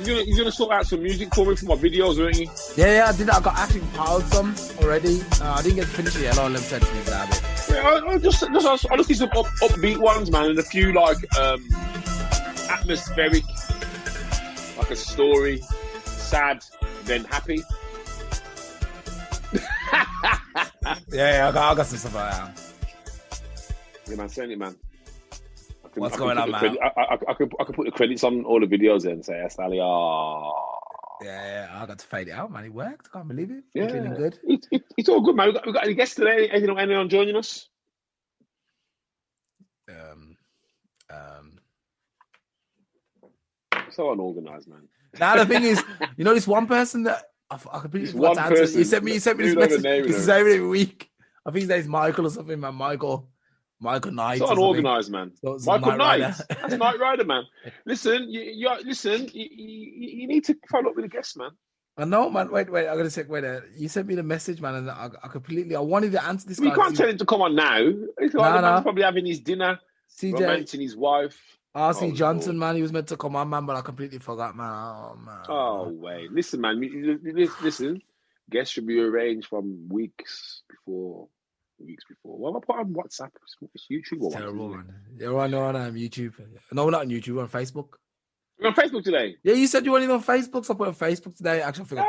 You're gonna sort out some music for me for my videos, aren't you? Yeah, I did. I got actually compiled some already. I didn't get to finish it yet. I'm limited to use that bit. Yeah, I just see some upbeat ones, man, and a few like atmospheric, like a story, sad then happy. Yeah, I got some stuff like that. Yeah, man, send it, man. What's going on, man? I could put the credits on all the videos there and say Alstallio. Yeah, I got to fade it out, man. It worked. I can't believe it. Yeah, feeling good. It's all good, man. We got any guests today? Anyone joining us? So unorganized, man. Now the thing is, this one person that I completely forgot to answer. He sent me this message. He's the same every week. I think his name's Michael or something, man. Michael Knight. So unorganized, man. So Michael Knight. That's Knight Rider, man. Listen, you need to follow up with a guest, man. I know, man. Wait. I gotta check. You sent me the message, man, and I wanted to answer this. We can't tell him to come on now. He's probably having his dinner, CJ, romancing his wife. R.C. Johnson, man, he was meant to come on, man, but I completely forgot, man. Oh, man. Oh, wait. Listen, man. Listen. Guests should be arranged from weeks before. What am I put on WhatsApp? It's YouTube or terrible, man. You're on YouTube. No, we're not on YouTube. We're on Facebook. We're on Facebook today? Yeah, you said you wanted on Facebook, so I put on Facebook today. Actually, I forgot.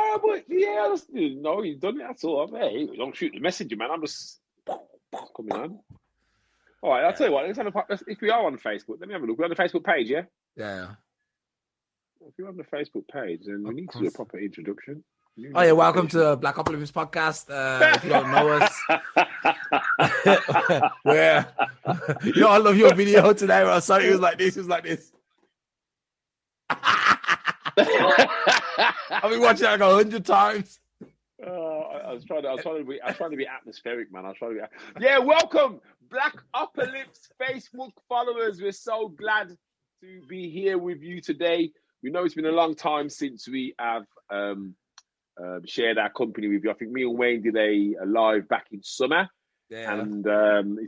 No, you've done it. That's all. Hey, don't shoot the messenger, man. I'm just coming on. All right, I'll tell you what. If we are on Facebook, let me have a look. We're on the Facebook page, yeah? Yeah. If you're on the Facebook page, then we need to do a proper introduction. Oh, yeah, welcome to Blackopolypse podcast. If you don't know us, I love your video today where I saw it was like this. I've been watching it like 100 times. I was trying to be atmospheric, man. Yeah, welcome, Blackopolypse Facebook followers. We're so glad to be here with you today. We know it's been a long time since we have shared our company with you. I think me and Wayne did a live back in summer. Yeah. And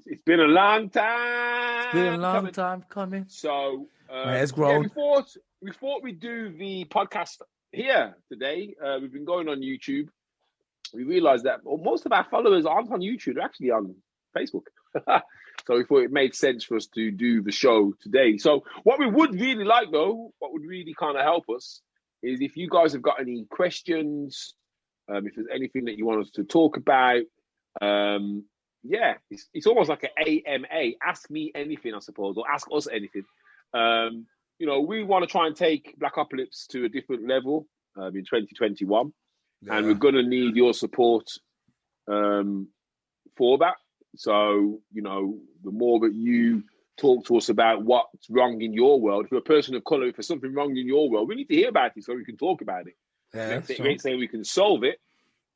it's been a long time. It's been a long time coming. So it's grown. Yeah, we thought we'd do the podcast here today. We've been going on YouTube. We realized that most of our followers aren't on YouTube. They're actually on Facebook. So we thought it made sense for us to do the show today. So what we would really like, though, what would really kind of help us is if you guys have got any questions, if there's anything that you want us to talk about. It's almost like an AMA. Ask me anything, I suppose, or ask us anything. We want to try and take Blackopolypse to a different level in 2021. Yeah. And we're going to need your support for that. So, the more that you talk to us about what's wrong in your world, if you're a person of colour, if there's something wrong in your world, we need to hear about it so we can talk about it. Yeah, we ain't saying we can solve it,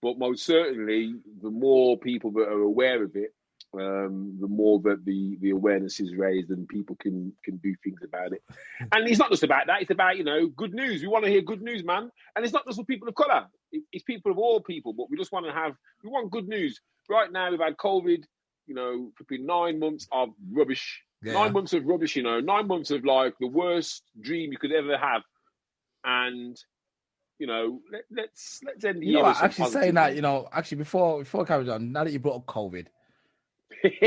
but most certainly, the more people that are aware of it, the more that the awareness is raised and people can do things about it. And it's not just about that. It's about, good news. We want to hear good news, man. And it's not just for people of colour. It's people of all people, but we just want we want good news. Right now, we've had COVID, for 9 months of rubbish. Yeah. 9 months of rubbish, 9 months of like the worst dream you could ever have. And, let's end the year. Actually saying that, actually before I carry on, now that you brought up COVID,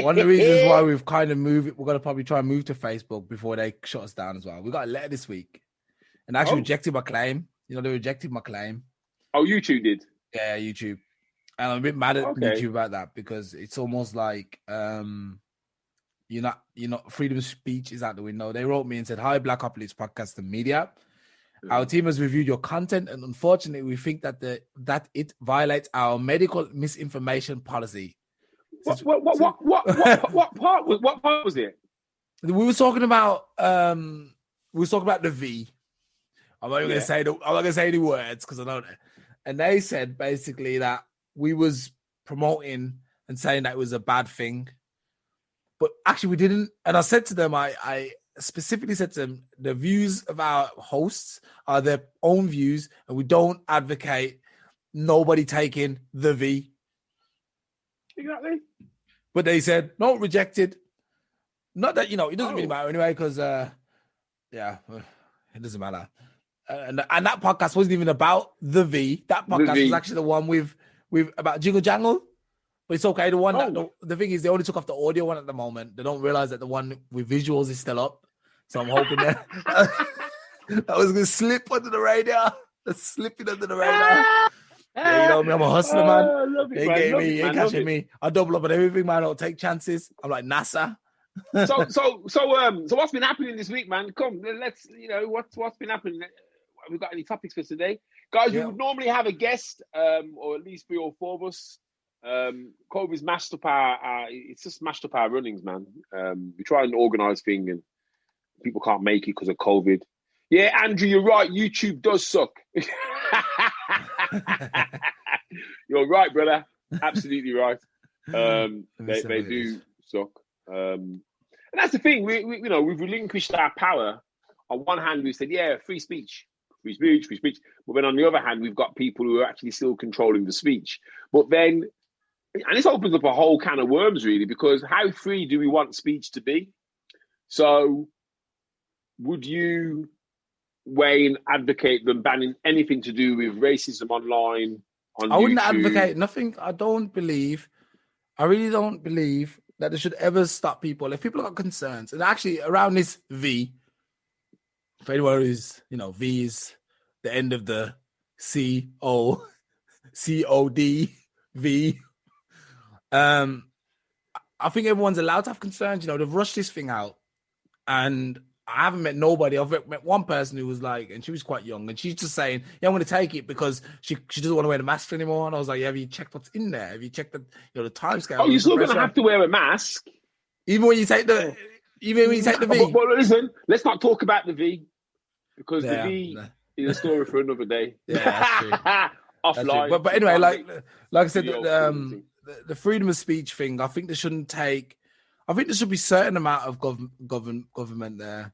one of the reasons why we've kind of moved, we're going to probably try and move to Facebook before they shut us down as well. We got a letter this week and actually rejected my claim. They rejected my claim. Oh, YouTube did? Yeah, YouTube. And I'm a bit mad at YouTube about that because it's almost like freedom of speech is out the window. They wrote me and said, "Hi, Blackopolypse podcast and media. Our team has reviewed your content, and unfortunately, we think that it violates our medical misinformation policy." What part was it? We were talking about the V. I'm not going to say the words because I don't know. And they said basically that we was promoting and saying that it was a bad thing, but actually we didn't. And I said to them, I specifically said to them, the views of our hosts are their own views, and we don't advocate nobody taking the V. Exactly. But they said, no, rejected. Not that, it doesn't really matter anyway, because, it doesn't matter. and that podcast wasn't even about the V. That podcast was actually the one with about Jingle Jangle. But it's okay. The one the thing is, they only took off the audio one at the moment. They don't realize that the one with visuals is still up. So I'm hoping that was gonna slip under the radar. That's slipping under the radar. Yeah, you know me, I'm a hustler, man. They ain't catching me. I double up on everything, man. I don't take chances. I'm like NASA. So what's been happening this week, man? Come, let's what's been happening. Have we got any topics for today, guys? We would normally have a guest, or at least 3 or 4 of us. COVID's mashed up it's just mashed up our runnings, man. We try and organise things and people can't make it because of COVID. Yeah, Andrew, you're right. YouTube does suck. You're right, brother. Absolutely right. They do suck. And that's the thing. We've relinquished our power. On one hand, we said, yeah, free speech. But then on the other hand, we've got people who are actually still controlling the speech. But then, and this opens up a whole can of worms, really, because how free do we want speech to be? So would you, Wayne, advocate them banning anything to do with racism online, on I wouldn't YouTube? advocate nothing. I really don't believe that they should ever stop people. If people have got concerns, and actually around this V, for anyone who's, V is the end of the COD V. I think everyone's allowed to have concerns. They've rushed this thing out, and I haven't met nobody. I've met one person who was like, and she was quite young, and she's just saying, yeah, I'm going to take it because she doesn't want to wear the mask anymore. And I was like, yeah, have you checked what's in there? Have you checked the time scale? Oh, you're still going to have to wear a mask. Even when you take the V. But listen, let's not talk about the V, because the V is a story for another day. Yeah, that's true. Offline. But anyway, like I said, the freedom of speech thing, I think there should be a certain amount of government there.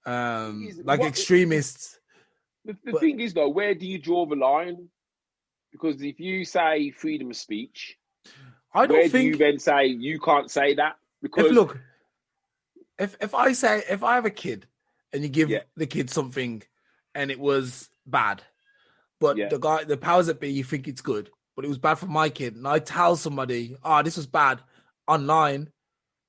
Extremists. The thing is, though, where do you draw the line? Because if you say freedom of speech, do you then say you can't say that? Because if I have a kid and you give the kid something and it was bad, but the powers that be, you think it's good, but it was bad for my kid, and I tell somebody, this was bad online,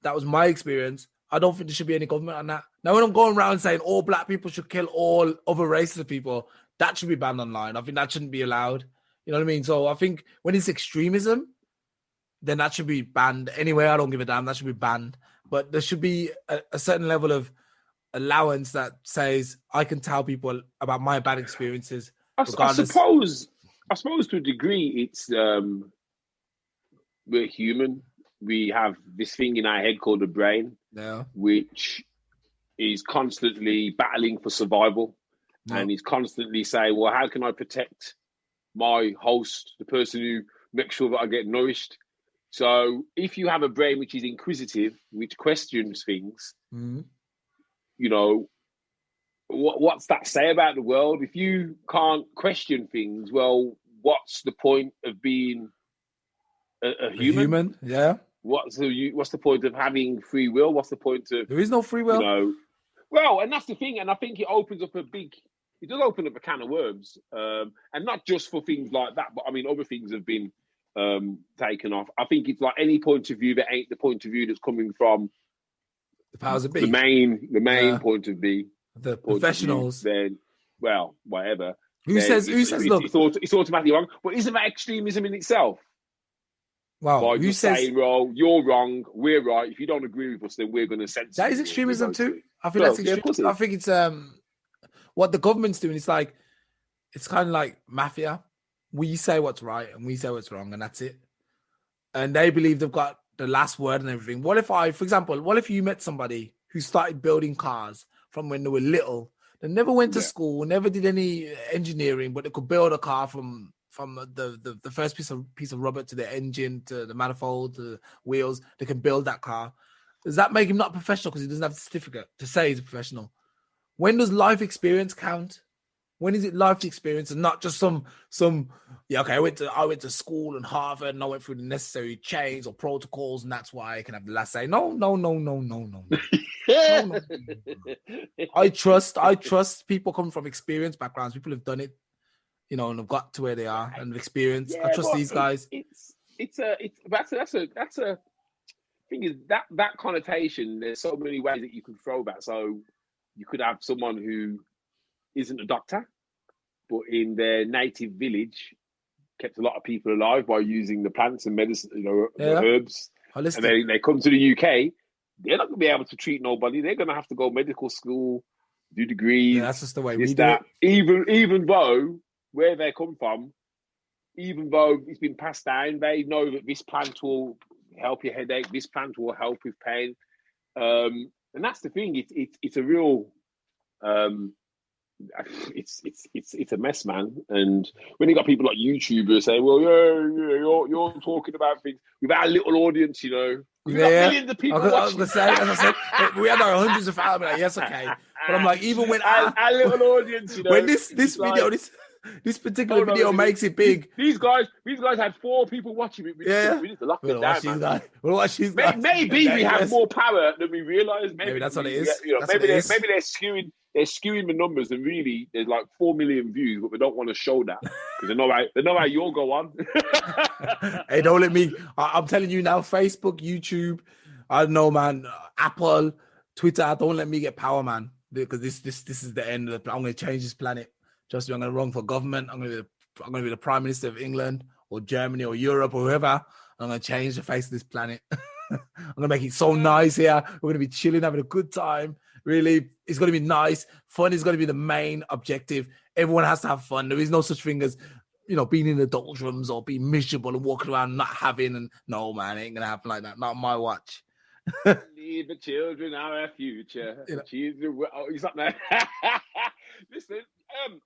that was my experience, I don't think there should be any government on that. Now, when I'm going around saying all black people should kill all other races of people, that should be banned online. I think that shouldn't be allowed. You know what I mean? So I think when it's extremism, then that should be banned. Anyway, I don't give a damn. That should be banned. But there should be a certain level of allowance that says I can tell people about my bad experiences. I suppose to a degree, it's we're human. We have this thing in our head called the brain, which is constantly battling for survival, and is constantly saying, well, how can I protect my host, the person who makes sure that I get nourished? So if you have a brain which is inquisitive, which questions things, what's that say about the world? If you can't question things, well, what's the point of being a human? Yeah. What's the point of having free will? What's the point of... There is no free will. Well, and that's the thing. And I think it opens up it does open up a can of worms. And not just for things like that, but I mean, other things have been taken off. I think it's like any point of view that ain't the point of view that's coming from the powers that be. The main point of view. The professionals. Then, well, whatever. Who says, look... It's automatically wrong. But isn't that extremism in itself? Wow, who says saying, well, you're wrong, we're right. If you don't agree with us, then we're going to censor. That is extremism too. I think that's extreme. I think it's what the government's doing. It's like it's kind of like mafia. We say what's right and we say what's wrong, and that's it. And they believe they've got the last word and everything. For example, what if you met somebody who started building cars from when they were little? They never went to school, never did any engineering, but they could build a car from the first piece of rubber to the engine to the manifold to the wheels. They can build that car. Does that make him not professional because he doesn't have the certificate to say he's a professional? When does life experience count? When is it life experience and not just some yeah, okay, I went to school and Harvard and I went through the necessary chains or protocols and that's why I can have the last say. No. I trust people coming from experienced backgrounds. People have done it, you know, and have got to where they are and experience. I trust these guys. That's a thing is that connotation. There's so many ways that you could throw that. So you could have someone who isn't a doctor, but in their native village kept a lot of people alive by using the plants and medicine, you know, the herbs. Holistic. And they come to the UK, they're not going to be able to treat nobody. They're going to have to go medical school, do degrees. Yeah, that's just the way we do it. Even though where they come from, even though it's been passed down, they know that this plant will help your headache. This plant will help with pain. And that's the thing. It's a real. It's a mess, man. And when you got people like YouTubers saying, "Well, you're talking about things with our little audience," you know, we got millions of people watching. I was gonna say, as I said, we had our hundreds of thousands. Like, yes, okay, but I'm like, even when our little audience, you know, when this video, like, this particular video makes it big. These guys had 4 people watching it. We need to lock them down, man. We'll watch these guys. Maybe we have more power than we realize. Maybe that's what it is. You know, maybe they're skewing the numbers, and really there's like 4 million views, but we don't want to show that because they know how you'll go on. Hey, don't let me. I'm telling you now, Facebook, YouTube, I don't know, man, Apple, Twitter, don't let me get power, man, because this is the end of the. I'm going to change this planet. Just I'm going to run for government. I'm going to be the Prime Minister of England or Germany or Europe or whoever. I'm going to change the face of this planet. I'm going to make it so nice here. We're going to be chilling, having a good time. Really, it's going to be nice. Fun is going to be the main objective. Everyone has to have fun. There is no such thing as, you know, being in the doldrums or being miserable and walking around not having. And no, man, it ain't going to happen like that. Not on my watch. Leave the children our future. You know. He's up there. Listen,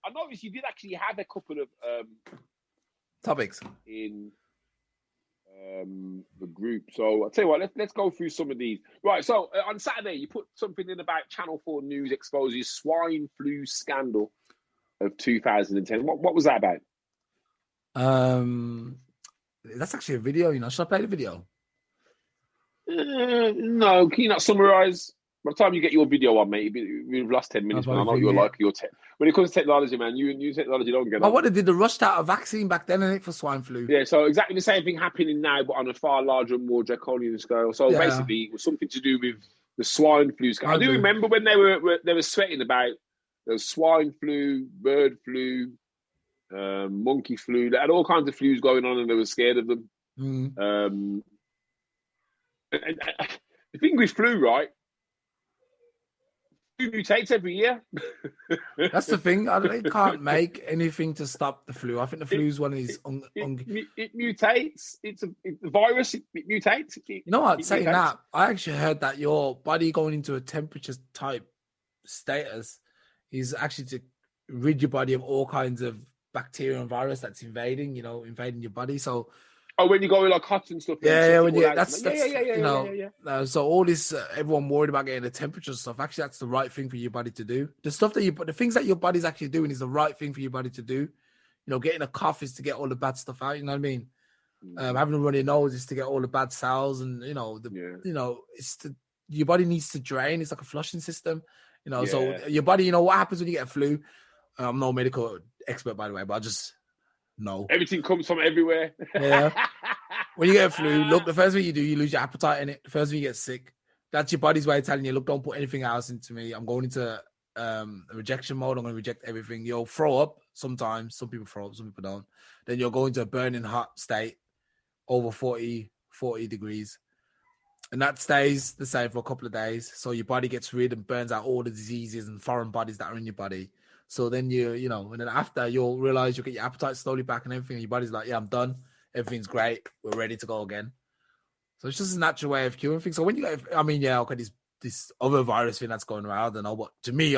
I noticed you did actually have a couple of topics in the group. So I'll tell you what, let's go through some of these. Right, so on Saturday, you put something in about Channel 4 News exposes swine flu scandal of 2010. What was that about? That's actually a video, you know. Should I play the video? No, can you not summarize? By the time you get your video on, mate, we've lost 10 minutes, man. I know you're like your tech. When it comes to technology, man, you technology don't get on. I would have did the rushed out a vaccine back then, I think, for swine flu. Yeah, so exactly the same thing happening now, but on a far larger and more draconian scale. So basically, it was something to do with the swine flu scale. I do remember when they were sweating about the swine flu, bird flu, monkey flu. They had all kinds of flus going on, and they were scared of them. And the thing with flu, right? Flu mutates every year. That's the thing. They can't make anything to stop the flu. I think the flu is one of these. It mutates. It's a virus. It mutates. You know what? Saying that, I actually heard that your body going into a temperature type status is actually to rid your body of all kinds of bacteria and virus that's invading your body. So. Oh, when you go with like hot and stuff. So all this, everyone worried about getting the temperature stuff. Actually, that's the right thing for your body to do. The stuff that the things that your body's actually doing is the right thing for your body to do. You know, getting a cough is to get all the bad stuff out. You know what I mean? Having a runny nose is to get all the bad cells, and your body needs to drain. It's like a flushing system. You know, so your body. You know what happens when you get a flu? I'm no medical expert, by the way, but I just. No. Everything comes from everywhere. Yeah. When you get a flu, look, the first thing you do, you lose your appetite in it. The first thing you get sick. That's your body's way of telling you, look, don't put anything else into me. I'm going into a rejection mode. I'm going to reject everything. You'll throw up sometimes. Some people throw up, some people don't. Then you'll go into a burning hot state over 40 degrees. And that stays the same for a couple of days. So your body gets rid and burns out all the diseases and foreign bodies that are in your body. So then and then after you'll realize you'll get your appetite slowly back and everything. And your body's like, yeah, I'm done. Everything's great. We're ready to go again. So it's just a natural way of curing things. So when this other virus thing that's going around, I don't know, but to me,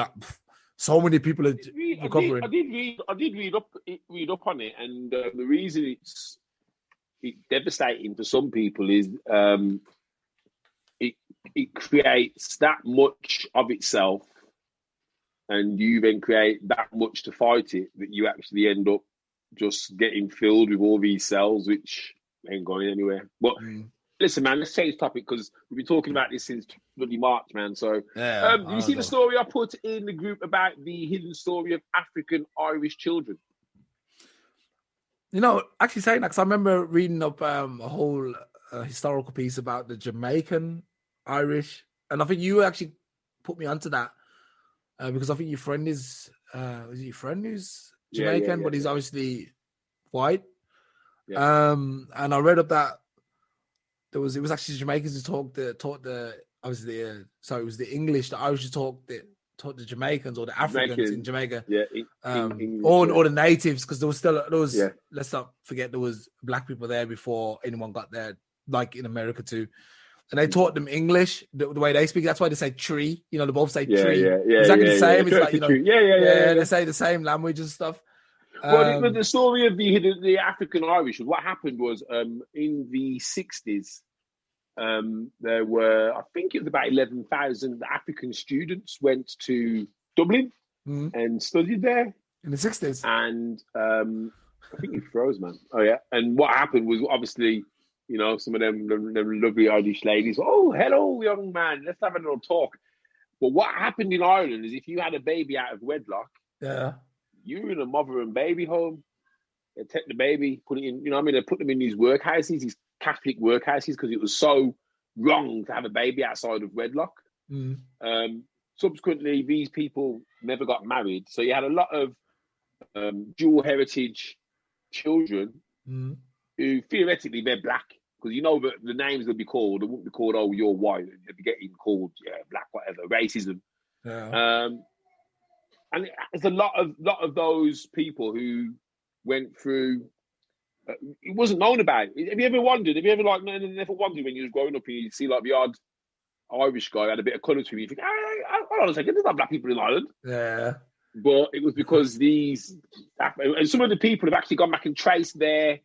so many people are recovering. I did read up on it, and the reason it's devastating for some people is it creates that much of itself and you then create that much to fight it that you actually end up just getting filled with all these cells, which ain't going anywhere. But listen, man, let's change topic because we've been talking about this since bloody March, man. So, you see the story I put in the group about the hidden story of African Irish children? You know, actually saying that, because I remember reading up a whole historical piece about the Jamaican Irish, and I think you actually put me onto that because I think your friend is your friend who's Jamaican, but he's obviously white. Yeah. And I read up that it was actually Jamaicans who taught the so it was the English, the Irish who taught the Jamaicans or the Africans in Jamaica, or the natives, because there was let's not forget there was black people there before anyone got there, like in America too. And they taught them English, the way they speak. That's why they say tree. You know, they both say tree. Exactly the same. It's like, you know, they say the same language and stuff. Well, the story of the African Irish, what happened was in the 60s, there were, I think it was about 11,000 African students went to Dublin and studied there. In the 60s? And I think you froze, man. Oh, yeah. And what happened was, obviously, you know, some of them lovely Irish ladies, oh, hello, young man, let's have a little talk. But what happened in Ireland is if you had a baby out of wedlock, you were in a mother and baby home. They take the baby, put it in, you know what I mean? They put them in these workhouses, these Catholic workhouses, because it was so wrong to have a baby outside of wedlock. Subsequently, these people never got married. So you had a lot of dual heritage children who theoretically they're black, because you know that the names they'll be called, they won't be called, oh, you're white. They'll be getting called, black, whatever, racism. And there's a lot of those people who went through. It wasn't known about. Have you ever wondered? Have you ever never wondered when you was growing up and you see like the odd Irish guy had a bit of colour to him? You think, hold on a second, there's not black people in Ireland. Yeah. But it was because and some of the people have actually gone back and traced their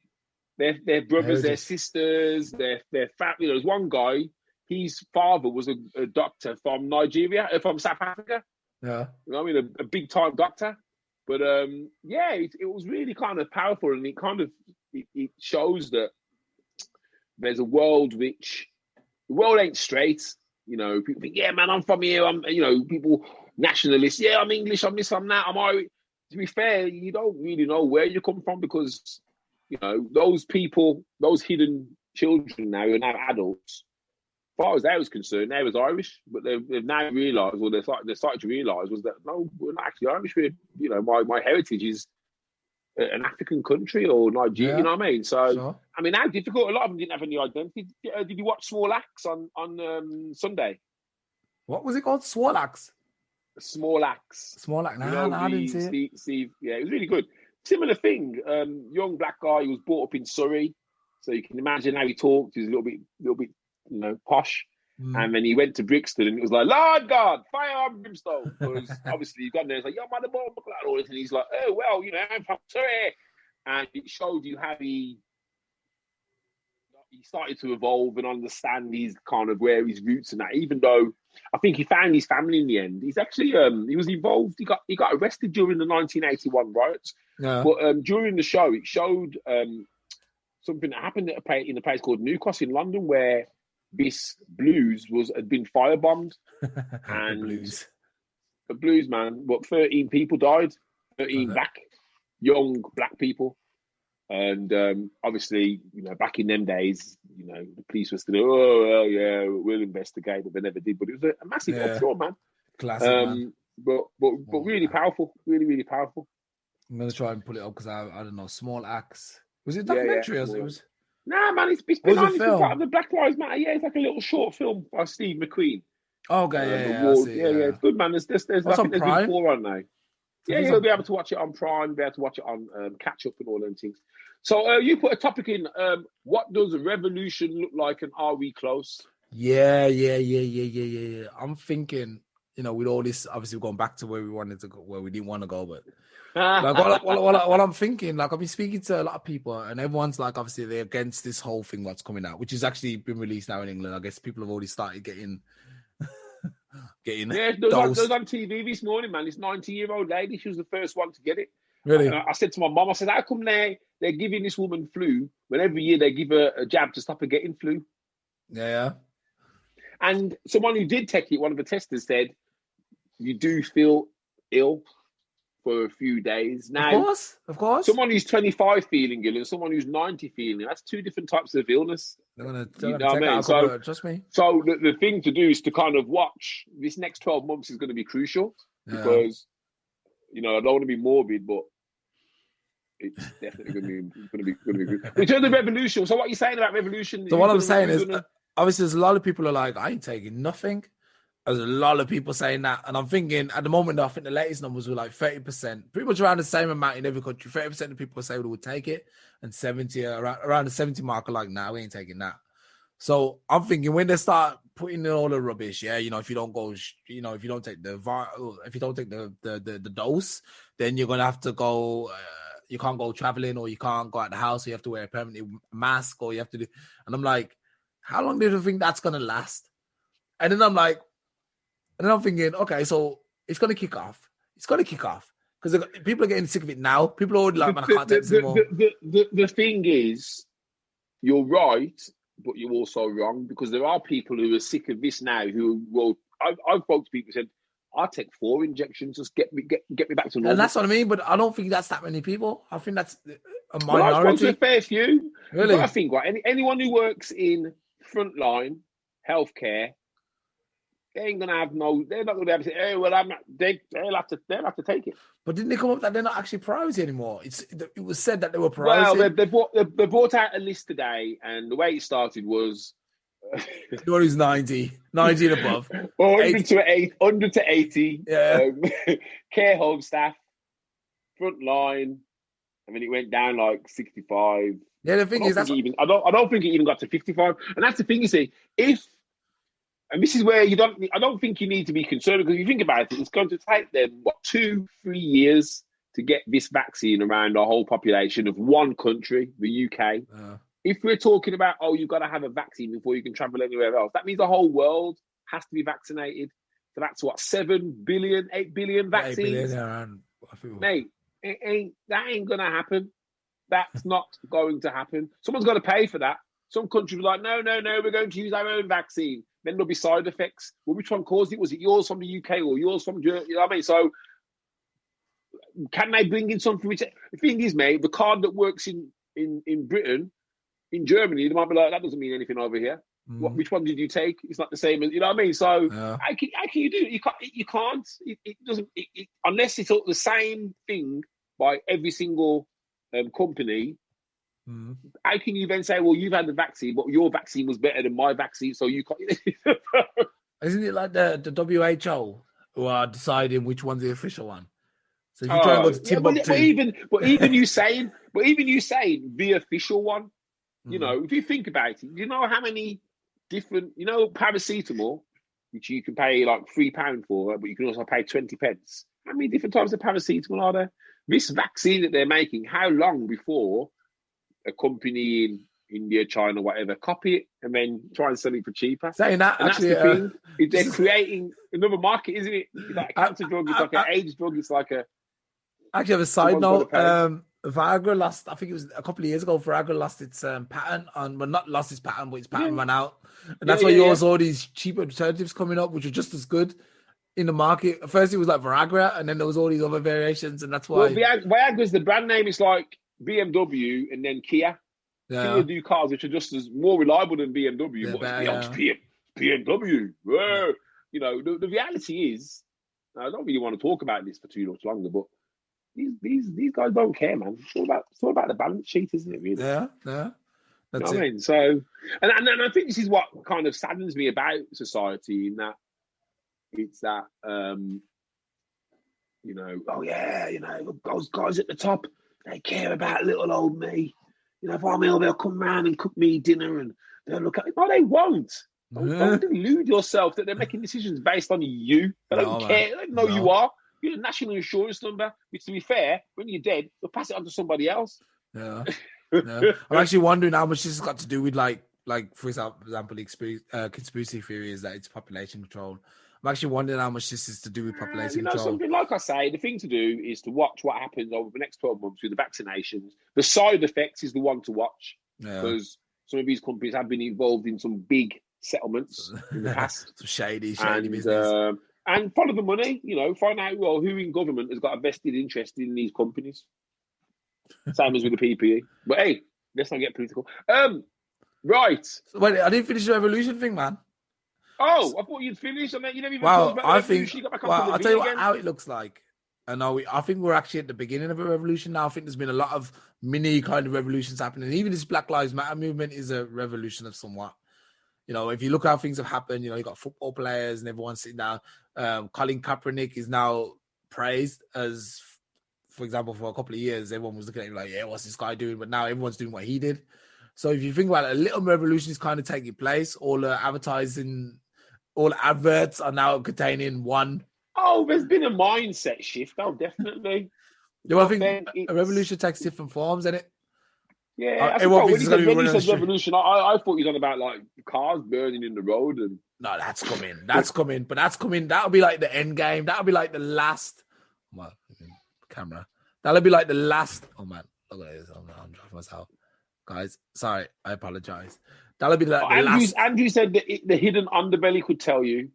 brothers, their sisters, their family. There's one guy, his father was a doctor from Nigeria, from South Africa. Yeah. You know what I mean? A big time doctor. But it was really kind of powerful, and it kind of it shows that there's a world which the world ain't straight. You know, people think, yeah, man, I'm from here. I'm, you know, people nationalists. Yeah, I'm English. I'm this. I'm that. I'm Irish. To be fair, you don't really know where you come from, because you know those people, those hidden children now are now adults. As far as they was concerned, they was Irish, but they've now realised, or they're starting to realise, was that no, we're not actually Irish. You know, my heritage is an African country or Nigeria. You know what I mean? So, sure. I mean, how difficult? A lot of them didn't have any identity. Did you watch Small Axe on Sunday? What was it called? Small Axe. Small Axe. Small Axe. No, I didn't see it. Steve, yeah, it was really good. Similar thing. Young black guy who was brought up in Surrey, so you can imagine how he talked. He was a little bit, you know, posh. And then he went to Brixton and it was like, Lord God, fire and brimstone. Because obviously he got there, it's like, yo, man, the ball, and all this. And he's like, oh, well, you know, I'm from Surrey. And it showed you how he started to evolve and understand his kind of where his roots and that, even though I think he found his family in the end. He's actually, he was involved. He got arrested during the 1981 riots. Yeah. But during the show, it showed something that happened in a place called Newcastle in London, where this blues had been firebombed. And the blues, man, 13 people died, 13 young black people. And obviously, you know, back in them days, you know, the police were still, oh, well, yeah, we'll investigate, but they never did. But it was a massive uproar, man. Classic, man. But really powerful, really, really powerful. I'm going to try and pull it up because I don't know, Small Axe. Was it a documentary? It was... Nah, man, it's been on. It's part of the Black Lives Matter. Yeah, it's like a little short film by Steve McQueen. Oh, okay, yeah, it's good, man. There's I think there's 4 on now. Yeah, you'll be able to watch it on Prime, be able to watch it on Catch Up and all them things. So you put a topic in, what does a revolution look like and are we close? Yeah. I'm thinking, you know, with all this, obviously we're going back to where we wanted to go, where we didn't want to go, but like what I'm thinking, like I've been speaking to a lot of people and everyone's like, obviously they're against this whole thing that's coming out, which has actually been released now in England. I guess people have already started getting getting there was on TV this morning, man. This 90-year-old lady, she was the first one to get it. Really? I said to my mum, I said, how come they're giving this woman flu when every year they give her a jab to stop her getting flu? Yeah. And someone who did take it, one of the testers said, you do feel ill for a few days. Now, of course. Someone who's 25 feeling ill and someone who's 90 feeling, that's two different types of illness. They're gonna take out trust me. So the thing to do is to kind of watch. This next 12 months is going to be crucial because, I don't want to be morbid, but it's definitely going to be good. In terms of revolution, so what are you saying about revolution? So what I'm saying is, obviously, there's a lot of people are like, I ain't taking nothing. There's a lot of people saying that. And I'm thinking, at the moment, I think the latest numbers were like 30%, pretty much around the same amount in every country. 30% of people say they would take it, and 70, around the 70 mark are like, nah, we ain't taking that. So I'm thinking when they start putting in all the rubbish, if you don't go, if you don't take the dose, then you're going to have to go, you can't go traveling or you can't go out the house. So you have to wear a permanent mask or you have to do, and I'm like, how long do you think that's going to last? And then I'm thinking, okay, so it's going to kick off. It's going to kick off because people are getting sick of it now. People are already like, man, I can't take this anymore. The thing is, you're right, but you're also wrong because there are people who are sick of this now who will. I've spoke to people who said, I'll take 4 injections, just get me back to normal. And that's what I mean, but I don't think that's that many people. I think that's a minority. Well, I've spoken to a fair few. Really? But I think, right, anyone who works in frontline healthcare, they're not going to be able to say, hey, well, they'll have to take it. But didn't they come up that they're not actually priority anymore? It was said that they were priority. Well, they brought out a list today, and the way it started was anyone who's 90 and above. 100 to 80. Yeah. Care home staff, frontline. I mean, it went down like 65. Yeah, the thing is, I don't think it even got to 55. And that's the thing, you see, and this is where I don't think you need to be concerned because if you think about it, it's going to take them, 2-3 years to get this vaccine around the whole population of one country, the UK. If we're talking about, you've got to have a vaccine before you can travel anywhere else, that means the whole world has to be vaccinated. So that's 7 billion, 8 billion vaccines. 8 billion, mate, that ain't going to happen. That's not going to happen. Someone's got to pay for that. Some countries are like, no, we're going to use our own vaccine. Then there'll be side effects. Well, which one caused it? Was it yours from the UK or yours from Germany? You know what I mean? So can they bring in something? The thing is, mate, the card that works in Britain, in Germany, they might be like, that doesn't mean anything over here. Which one did you take? It's not the same as, you know what I mean? So how can you do it? You can't. It doesn't, unless it's all the same thing by every single company. How can you then say, well, you've had the vaccine, but your vaccine was better than my vaccine, so you can't? Isn't it like the WHO who are deciding which one's the official one? So if you try and go to Timbuktu, but even you saying the official one, you know, if you think about it, you know how many different, paracetamol, which you can pay like £3 for, but you can also pay 20 pence. How many different types of paracetamol are there? This vaccine that they're making, how long before a company in India, China, whatever, copy it and then try and sell it for cheaper? Saying that, and actually, that's the thing. They're creating another market, isn't it? It's like a cancer drug, it's like an AIDS drug, it's like a... Actually, have a side note. Viagra lost, I think it was a couple of years ago, Viagra lost its patent not lost its patent, but its patent ran out. And that's why you also saw these cheap alternatives coming up, which are just as good in the market. At first, it was like Viagra, and then there was all these other variations, and that's why... Well, Viagra's the brand name. It's like BMW and then Kia. Yeah. Kia do cars which are just as more reliable than BMW. BMW. Whoa. You know, the reality is, I don't really want to talk about this for too much longer, but these guys don't care, man. It's all about the balance sheet, isn't it? Really? Yeah. That's you know what I mean? So, and I think this is what kind of saddens me about society, in that it's that, those guys at the top, they care about little old me. You know, if I'm ill, they'll come round and cook me dinner and they'll look at me. No, they won't. Don't delude yourself that they're making decisions based on you. They don't care. They don't know you are. You're a national insurance number, which, to be fair, when you're dead, they'll pass it on to somebody else. Yeah. I'm actually wondering how much this has got to do with, like for example, the conspiracy theory is that it's population control. I'm actually wondering how much this is to do with population control. Something like I say, the thing to do is to watch what happens over the next 12 months with the vaccinations. The side effects is the one to watch because some of these companies have been involved in some big settlements in the past. Some shady business. And follow the money, find out who in government has got a vested interest in these companies. Same as with the PPE. But hey, let's not get political. Right. Wait, I didn't finish the revolution thing, man. Oh, I thought you'd finished. I mean, you never even talked about the revolution. I'll tell you how it looks like. And I think we're actually at the beginning of a revolution now. I think there's been a lot of mini kind of revolutions happening. Even this Black Lives Matter movement is a revolution of somewhat. If you look how things have happened, you got football players and everyone's sitting down. Colin Kaepernick is now praised as, for example, for a couple of years, everyone was looking at him like, yeah, what's this guy doing? But now everyone's doing what he did. So if you think about it, a little revolution is kind of taking place. All the advertising, all the adverts are now containing one. Oh, there's been a mindset shift. Oh, definitely. I think a revolution takes different forms, isn't it? Yeah, when you said revolution, I thought you were on about like cars burning in the road. And no, that's coming. But that's coming. That'll be like the end game. That'll be like the last. Well, camera. That'll be like the last. Oh man, look at this. I'm driving myself, guys. Sorry, I apologize. That'll be like the last. Andrew said that the hidden underbelly could tell you.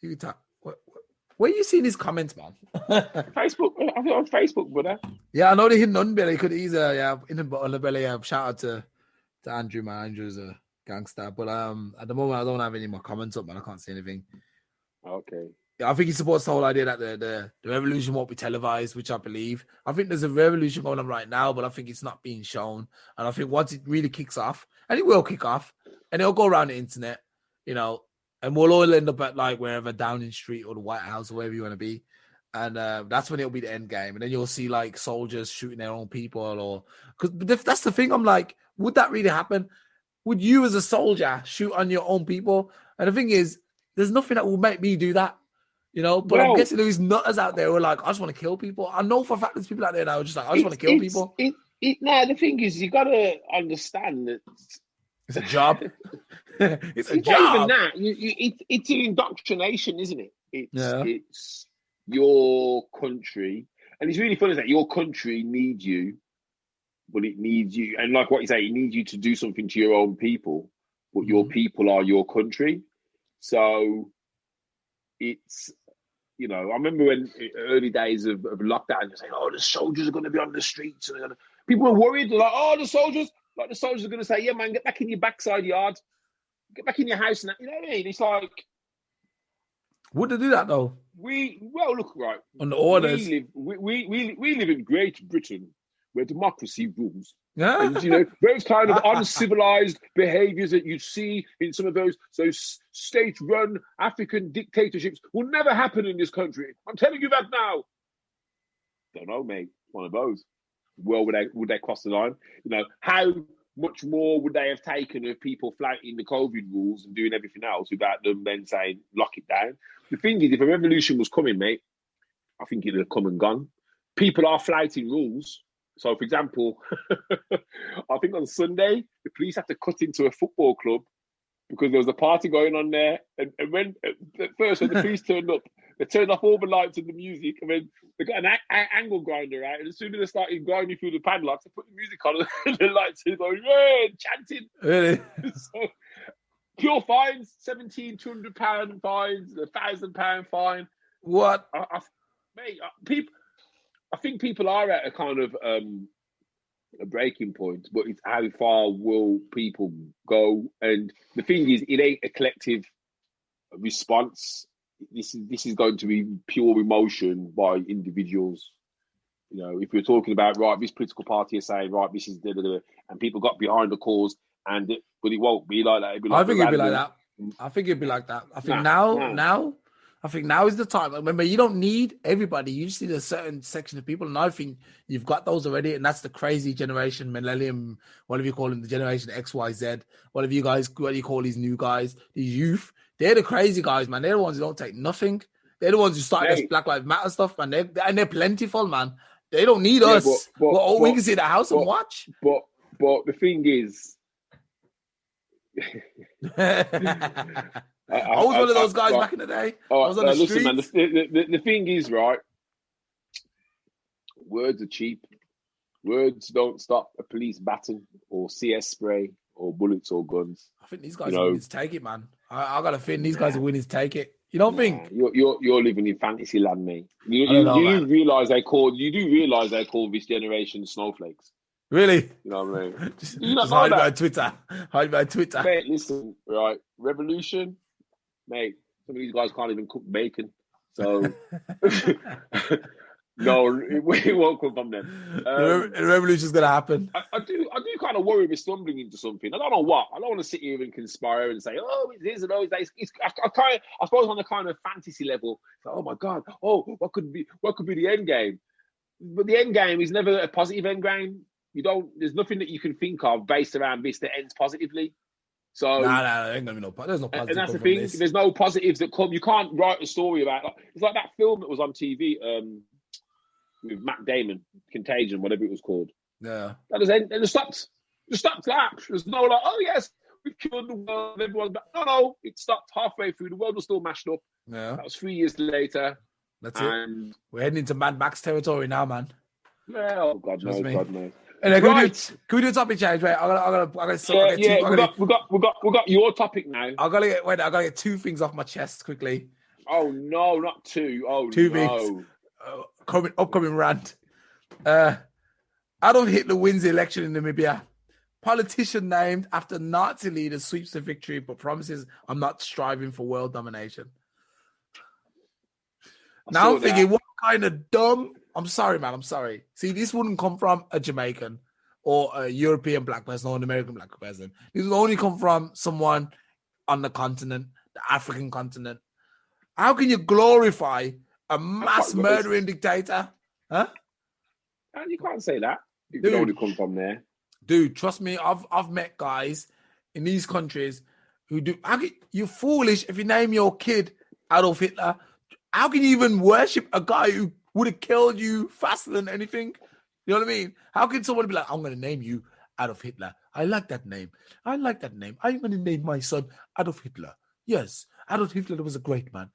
You can tell. Where are you seeing his comments, man? Facebook. I think on Facebook, brother. Yeah, I know the hidden underbelly. Could easily, in the underbelly. Shout out to Andrew, man. Andrew's a gangster. But at the moment, I don't have any more comments up, man. I can't see anything. Okay. Yeah, I think he supports the whole idea that the revolution won't be televised, which I believe. I think there's a revolution going on right now, but I think it's not being shown. And I think once it really kicks off, and it will kick off, and it'll go around the internet, and we'll all end up at like wherever, Downing Street or the White House or wherever you want to be. And that's when it'll be the end game. And then you'll see like soldiers shooting their own people because that's the thing. I'm like, would that really happen? Would you as a soldier shoot on your own people? And the thing is, there's nothing that will make me do that, but I'm guessing there's nutters out there who are like, I just want to kill people. I know for a fact there's people out there now who are just like, I just want to kill people. The thing is, you got to understand that it's a job. It's a job. Not even that. It's an indoctrination, isn't it? It's your country. And it's really funny that your country needs you, but it needs you. And like what you say, it needs you to do something to your own people, but your people are your country. So it's, I remember when early days of lockdown, you're saying, the soldiers are going to be on the streets. And people were worried. They're like, the soldiers are going to say, yeah, man, get back in your backside yard. Get back in your house. And you know what I mean? It's like... Would they do that, though? Look, right. On the orders. We live in Great Britain, where democracy rules. Yeah. And, those kind of uncivilized behaviors that you see in some of those state-run African dictatorships will never happen in this country. I'm telling you that now. Don't know, mate. One of those. Well, would they cross the line? How much more would they have taken of people flouting the COVID rules and doing everything else without them then saying, lock it down? The thing is, if a revolution was coming, mate, I think it would have come and gone. People are flouting rules. So, for example, I think on Sunday, the police had to cut into a football club because there was a party going on there. And when at first, when the police turned up, they turned off all the lights and the music, and then they got an angle grinder out. And as soon as they started grinding through the padlocks, they put the music on, and the lights are going, chanting. Really? So, pure fines, £1,700 fines, £1,000 fine. What? I think people are at a kind of a breaking point, but it's how far will people go? And the thing is, it ain't a collective response. This is going to be pure emotion by individuals. If you're talking about, right, this political party is saying, right, this is and people got behind the cause, but it won't be like that. I think it'd be like that. I think it'd be like that. I think now is the time. Remember, you don't need everybody. You just need a certain section of people. And I think you've got those already. And that's the crazy generation, millennium, whatever you call them, the generation X, Y, Z. What do you call these new guys, these youth? They're the crazy guys, man. They're the ones who don't take nothing. They're the ones who started this Black Lives Matter stuff, man. They're plentiful, man. They don't need us. But we can sit at the house and watch. But the thing is, I was one of those guys back in the day. I was on the streets. Listen, man, the thing is, right, words are cheap. Words don't stop a police baton or CS spray or bullets or guns. I think these guys are willing to take it, man. I got a feeling these guys are willing to take it. You don't think? You're living in fantasy land, mate. You do realize they call this generation snowflakes. Really? You know what I mean? just hide by Twitter. Hide by Twitter. Mate, listen, right? Revolution, mate. Some of these guys can't even cook bacon, so no, it won't come from them. The revolution's gonna happen. I do kind of worry we're stumbling into something. I don't know what. I don't want to sit here and conspire and say, oh, it is and oh, it's I suppose on the kind of fantasy level. Like, oh my god, what could be the end game? But the end game is never a positive end game. There's nothing that you can think of based around this that ends positively. So there ain't gonna be there's no positive. And that's the thing. There's no positives that come. You can't write a story about. It's like that film that was on TV with Matt Damon, Contagion, whatever it was called. Yeah, that was end. And it stopped. It stopped that. There's no like, oh yes, we've killed the world. Everyone's back. No, it stopped halfway through. The world was still mashed up. Yeah, that was 3 years later. That's it. We're heading into Mad Max territory now, man. Well, God knows, God knows. And can we do a topic change, mate? We got your topic now. I gotta get two things off my chest quickly. Oh no, not two. Oh, two things. Upcoming rant. Adolf Hitler wins the election in Namibia. Politician named after Nazi leader sweeps the victory, but promises, "I'm not striving for world domination." Now I'm thinking, what kind of dumb? I'm sorry, man. I'm sorry. See, this wouldn't come from a Jamaican or a European black person or an American black person. This would only come from someone on the continent, the African continent. How can you glorify a mass murdering dictator? Huh? And you can't say that. It could only come from there. Dude, trust me, I've met guys in these countries who do. You're foolish if you name your kid Adolf Hitler. How can you even worship a guy who would have killed you faster than anything? You know what I mean? How can someone be like, I'm going to name you Adolf Hitler? I like that name. I'm going to name my son Adolf Hitler. Yes, Adolf Hitler was a great man.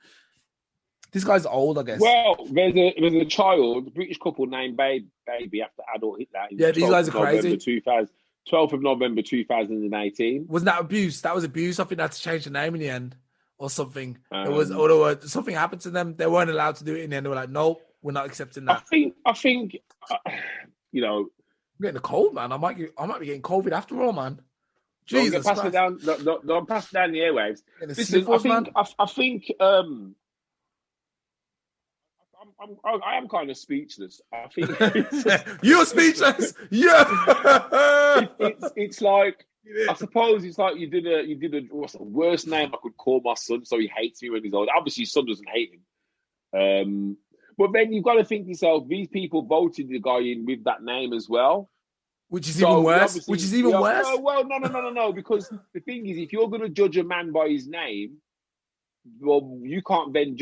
This guy's old, I guess. Well, there's a child, a British couple named Baby after Adolf Hitler. Yeah, these guys are crazy. 12th of November 2018. Wasn't that abuse? That was abuse. I think they had to change the name in the end or something. Something happened to them. They weren't allowed to do it in the end. They were like, nope, we're not accepting that. I think, I'm getting a cold, man. I might be getting COVID after all, man. Jesus Christ. Don't pass it down the airwaves. Listen, I think I am kind of speechless. I think you're speechless. Yeah. It's like, I suppose it's like you did a what's the worst name I could call my son so he hates me when he's old. Obviously his son doesn't hate him. But then you've got to think to yourself, these people voted the guy in with that name as well. Which is even worse. Well, no. Because the thing is, if you're going to judge a man by his name, well, you can't then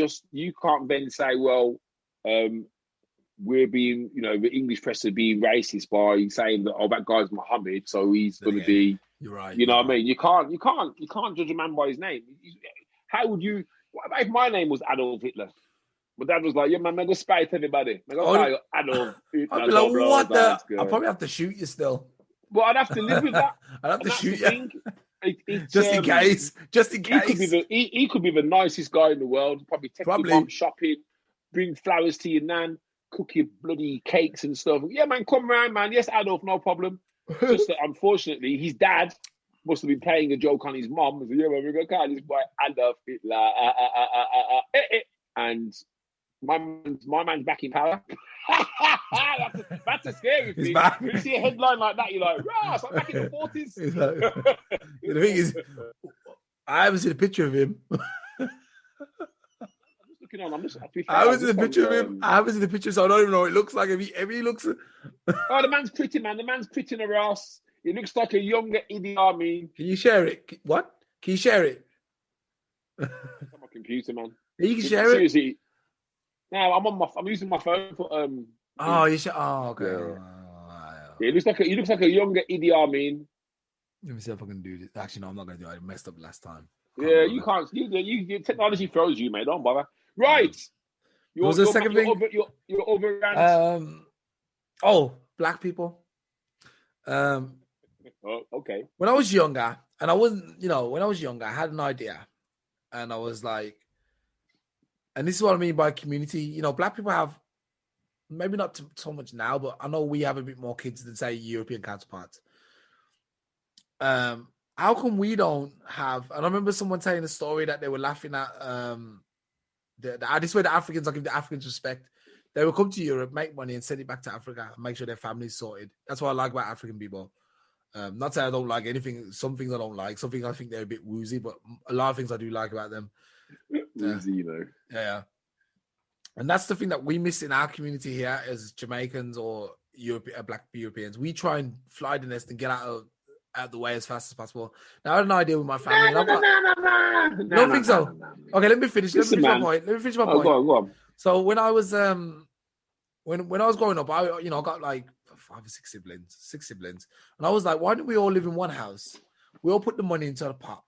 say, well, we're being, the English press are being racist by saying that, that guy's Muhammad, so he's going to be. You're right. You know what I mean? You can't judge a man by his name. How would you? If my name was Adolf Hitler? But dad was like, yeah, man, I'm going to spite everybody. Adolf Hitler. I'd be like, what the? I'll probably have to shoot you still. But I'd have to live with that. I'd have to shoot you. Just in case. He could be the nicest guy in the world. Probably take your mom shopping, bring flowers to your nan, cook your bloody cakes and stuff. Yeah, man, come around, man. Yes, Adolf, no problem. Just that, unfortunately, his dad must have been playing a joke on his mom. So, yeah, man, we're going to call this boy Adolf Hitler. And my man's back in power. that's a scary thing. When you see a headline like that, you're like, rah, so I'm back in the 40s. The thing is, I haven't seen a picture of him. I haven't seen a picture of him. I haven't seen the picture, so I don't even know what it looks like. If he looks... the man's pretty, man. The man's pretty in a ass. He looks like a younger Idi Amin. Can you share it? What? Can you share it? It's on my computer, man. You can share it? No, I'm using my phone for you should. Oh, okay. Yeah, he looks like a younger Idi Amin. Let me see if I can do this. Actually, no, I'm not gonna do it. I messed up last time. Yeah, you can't. You technology throws you, mate. Don't bother. Right. Your second thing? Your other rant. Black people. Okay. When I was younger, and I wasn't, when I was younger, I had an idea, and I was like, and this is what I mean by community. Black people have, maybe not so much now, but I know we have a bit more kids than, say, European counterparts. How come we don't have? And I remember someone telling a story that they were laughing at. This way the Africans, I give the Africans respect. They will come to Europe, make money, and send it back to Africa and make sure their family's sorted. That's what I like about African people. Not saying I don't like anything. Some things I don't like. Some things I think they're a bit woozy, but a lot of things I do like about them. Woozy, Yeah. And that's the thing that we miss in our community here as Jamaicans or Black Europeans. We try and fly the nest and get out the way as fast as possible. Now, I had an idea with my family. No, think so. Okay, let me finish. Let me finish my point. Go on. So when I was when I was growing up, I got like 5 or 6 siblings, and I was like, why don't we all live in one house? We all put the money into the pot,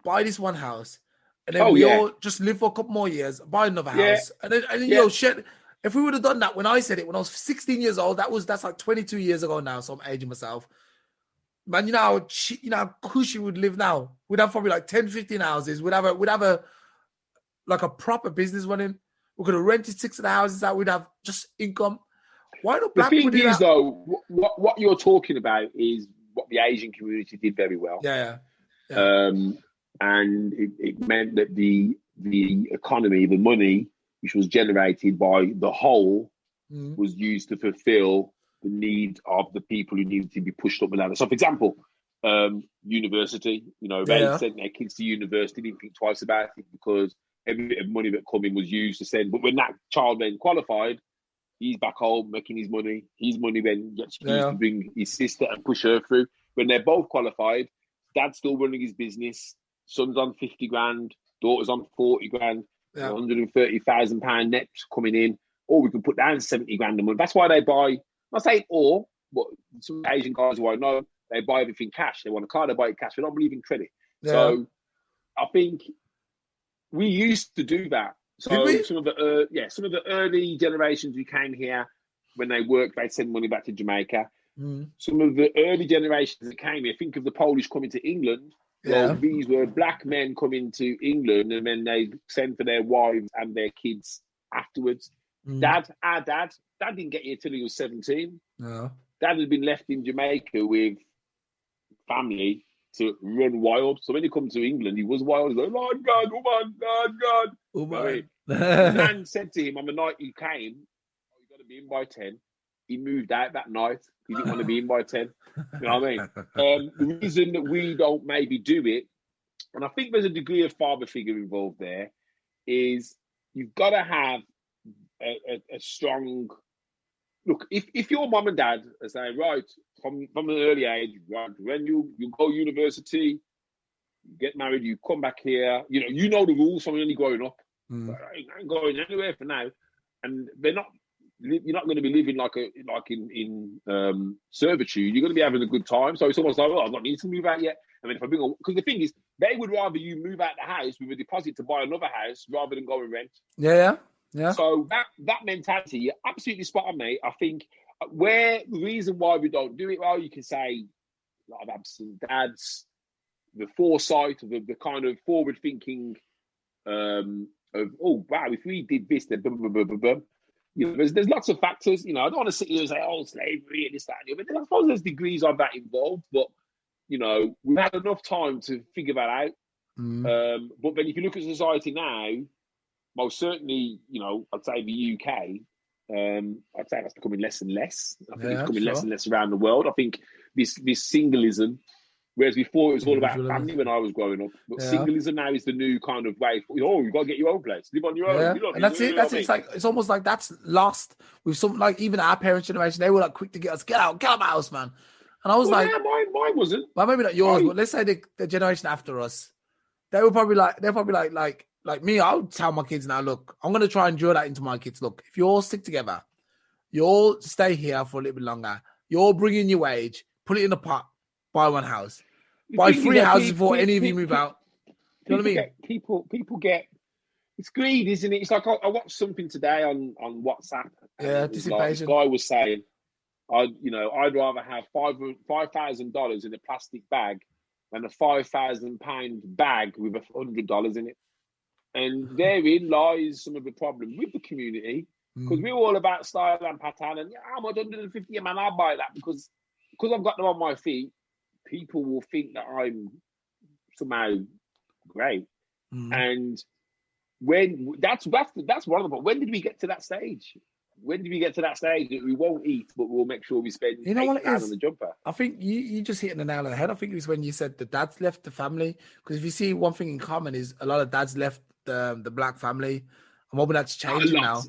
buy this one house, and then we all just live for a couple more years, buy another house, and then shit. If we would have done that when I said it when I was 16 years old, that's like 22 years ago now. So I'm aging myself. Man, you know how cushy would live now. We'd have probably like 10, 15 houses. We'd have a like a proper business running. We could have rented 6 of the houses out. We'd have just income. Why don't black people do that? The thing is, though, what you're talking about is what the Asian community did very well. Yeah. And it meant that the economy, the money which was generated by the whole, was used to fulfill the need of the people who needed to be pushed up the ladder. So, for example, university, they sent their kids to university, didn't think twice about it because every bit of money that come in was used to send. But when that child then qualified, he's back home making his money. His money then gets used to bring his sister and push her through. When they're both qualified, dad's still running his business. Son's on 50 grand, daughter's on 40 grand, £130,000 net coming in. Or we can put down 70 grand a month. That's why they buy. Not saying all, but some Asian guys who I know, they buy everything cash. They want a car, they buy it cash. They don't believe in credit. Yeah. So I think we used to do that. So some of the early generations who came here, when they worked, they'd send money back to Jamaica. Some of the early generations that came here, think of the Polish coming to England. Well, these were black men coming to England, and then they send for their wives and their kids afterwards. Our dad didn't get here till he was 17. No. Dad had been left in Jamaica with family to run wild. So when he come to England, he was wild. He was like, Lord God, woman, Lord God. Oh my. The man said to him on the night he came, you got to be in by 10. He moved out that night. He didn't want to be in by 10. You know what I mean? The reason that we don't maybe do it, and I think there's a degree of father figure involved there, is you've got to have a strong look. If your mum and dad are saying, right, from an early age, right, when you go university, you get married, you come back here, you know the rules from only growing up. I ain't going anywhere for now, and you're not going to be living like in servitude. You're going to be having a good time. So it's almost like, I've not need to move out yet. I mean, because the thing is, they would rather you move out the house with a deposit to buy another house rather than go and rent. Yeah. So that mentality, you're absolutely spot on, mate. I think the reason why we don't do it, well, you can say a lot of absent dads, the foresight of the kind of forward thinking of, oh wow, if we did this, then blah, blah, blah, blah, blah. There's lots of factors. I don't want to sit here and say, oh, slavery and this, that, and the other. But I suppose there's degrees of that involved. But we've had enough time to figure that out. But then if you look at society now, most certainly, I'd say the UK, I'd say that's becoming less and less. I think it's becoming less and less around the world. I think this singleism, whereas before it was all about family when I was growing up, but singleism now is the new kind of way. You've got to get your own place, live on your own. And that's it. That's it. It's almost like that's lost with some, like even our parents' generation. They were like quick to get us, get out of my house, man. And I was like, mine wasn't. Well, maybe not yours, but let's say the generation after us, they're probably like me. I would tell my kids now, look, I'm going to try and drill that into my kids. Look, if you all stick together, you all stay here for a little bit longer, you all bring in your wage, put it in the pot, buy one house, buy 3 houses before any of you move out. You know what I mean? People get. It's greed, isn't it? It's like I watched something today on WhatsApp. Yeah, dissipation. This guy was saying, I'd rather have $5,000 in a plastic bag than a £5,000 bag with $100 in it. And therein lies some of the problem with the community, because we're all about style and pattern. And I'm 150 a man, I'll buy that because I've got them on my feet. People will think that I'm somehow great, and when that's one of them. When did we get to that stage? When did we get to that stage that we won't eat, but we'll make sure we spend £8 on the jumper? I think you just hitting the nail on the head. I think it was when you said the dads left the family, because if you see one thing in common is a lot of dads left the black family. I'm hoping that's changing now.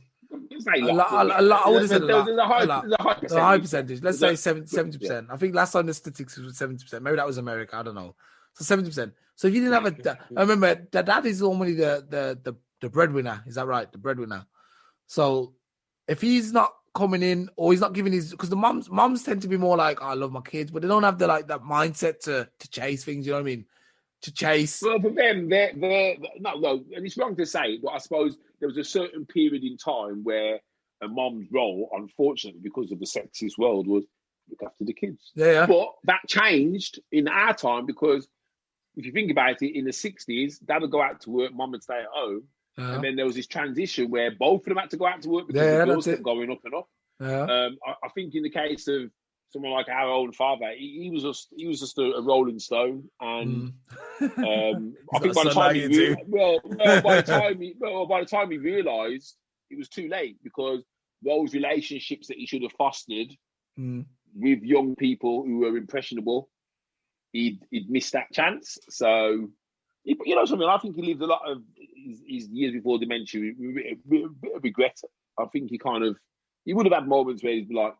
A lot. I would have said a high percentage. Let's say 70%. I think last time the statistics was 70%. Maybe that was America. I don't know. So 70%. So if you didn't have I remember the dad is normally the breadwinner. Is that right? The breadwinner. So if he's not coming in or he's not giving his, because the moms tend to be more like, oh, I love my kids, but they don't have that mindset to chase things. You know what I mean? To chase. Well, for them, they're no, and it's wrong to say, but I suppose there was a certain period in time where a mom's role, unfortunately, because of the sexist world, was look after the kids. Yeah. But that changed in our time, because if you think about it, in the 60s, dad would go out to work, mom would stay at home. And then there was this transition where both of them had to go out to work because the girls kept going up and up. I think in the case of someone like our own father, he was just a rolling stone, and I think by the time he realised, it was too late, because those relationships that he should have fostered with young people who were impressionable, he'd missed that chance. So, you know something, I think he lived a lot of his years before dementia with a bit of regret. I think he would have had moments where he'd be like,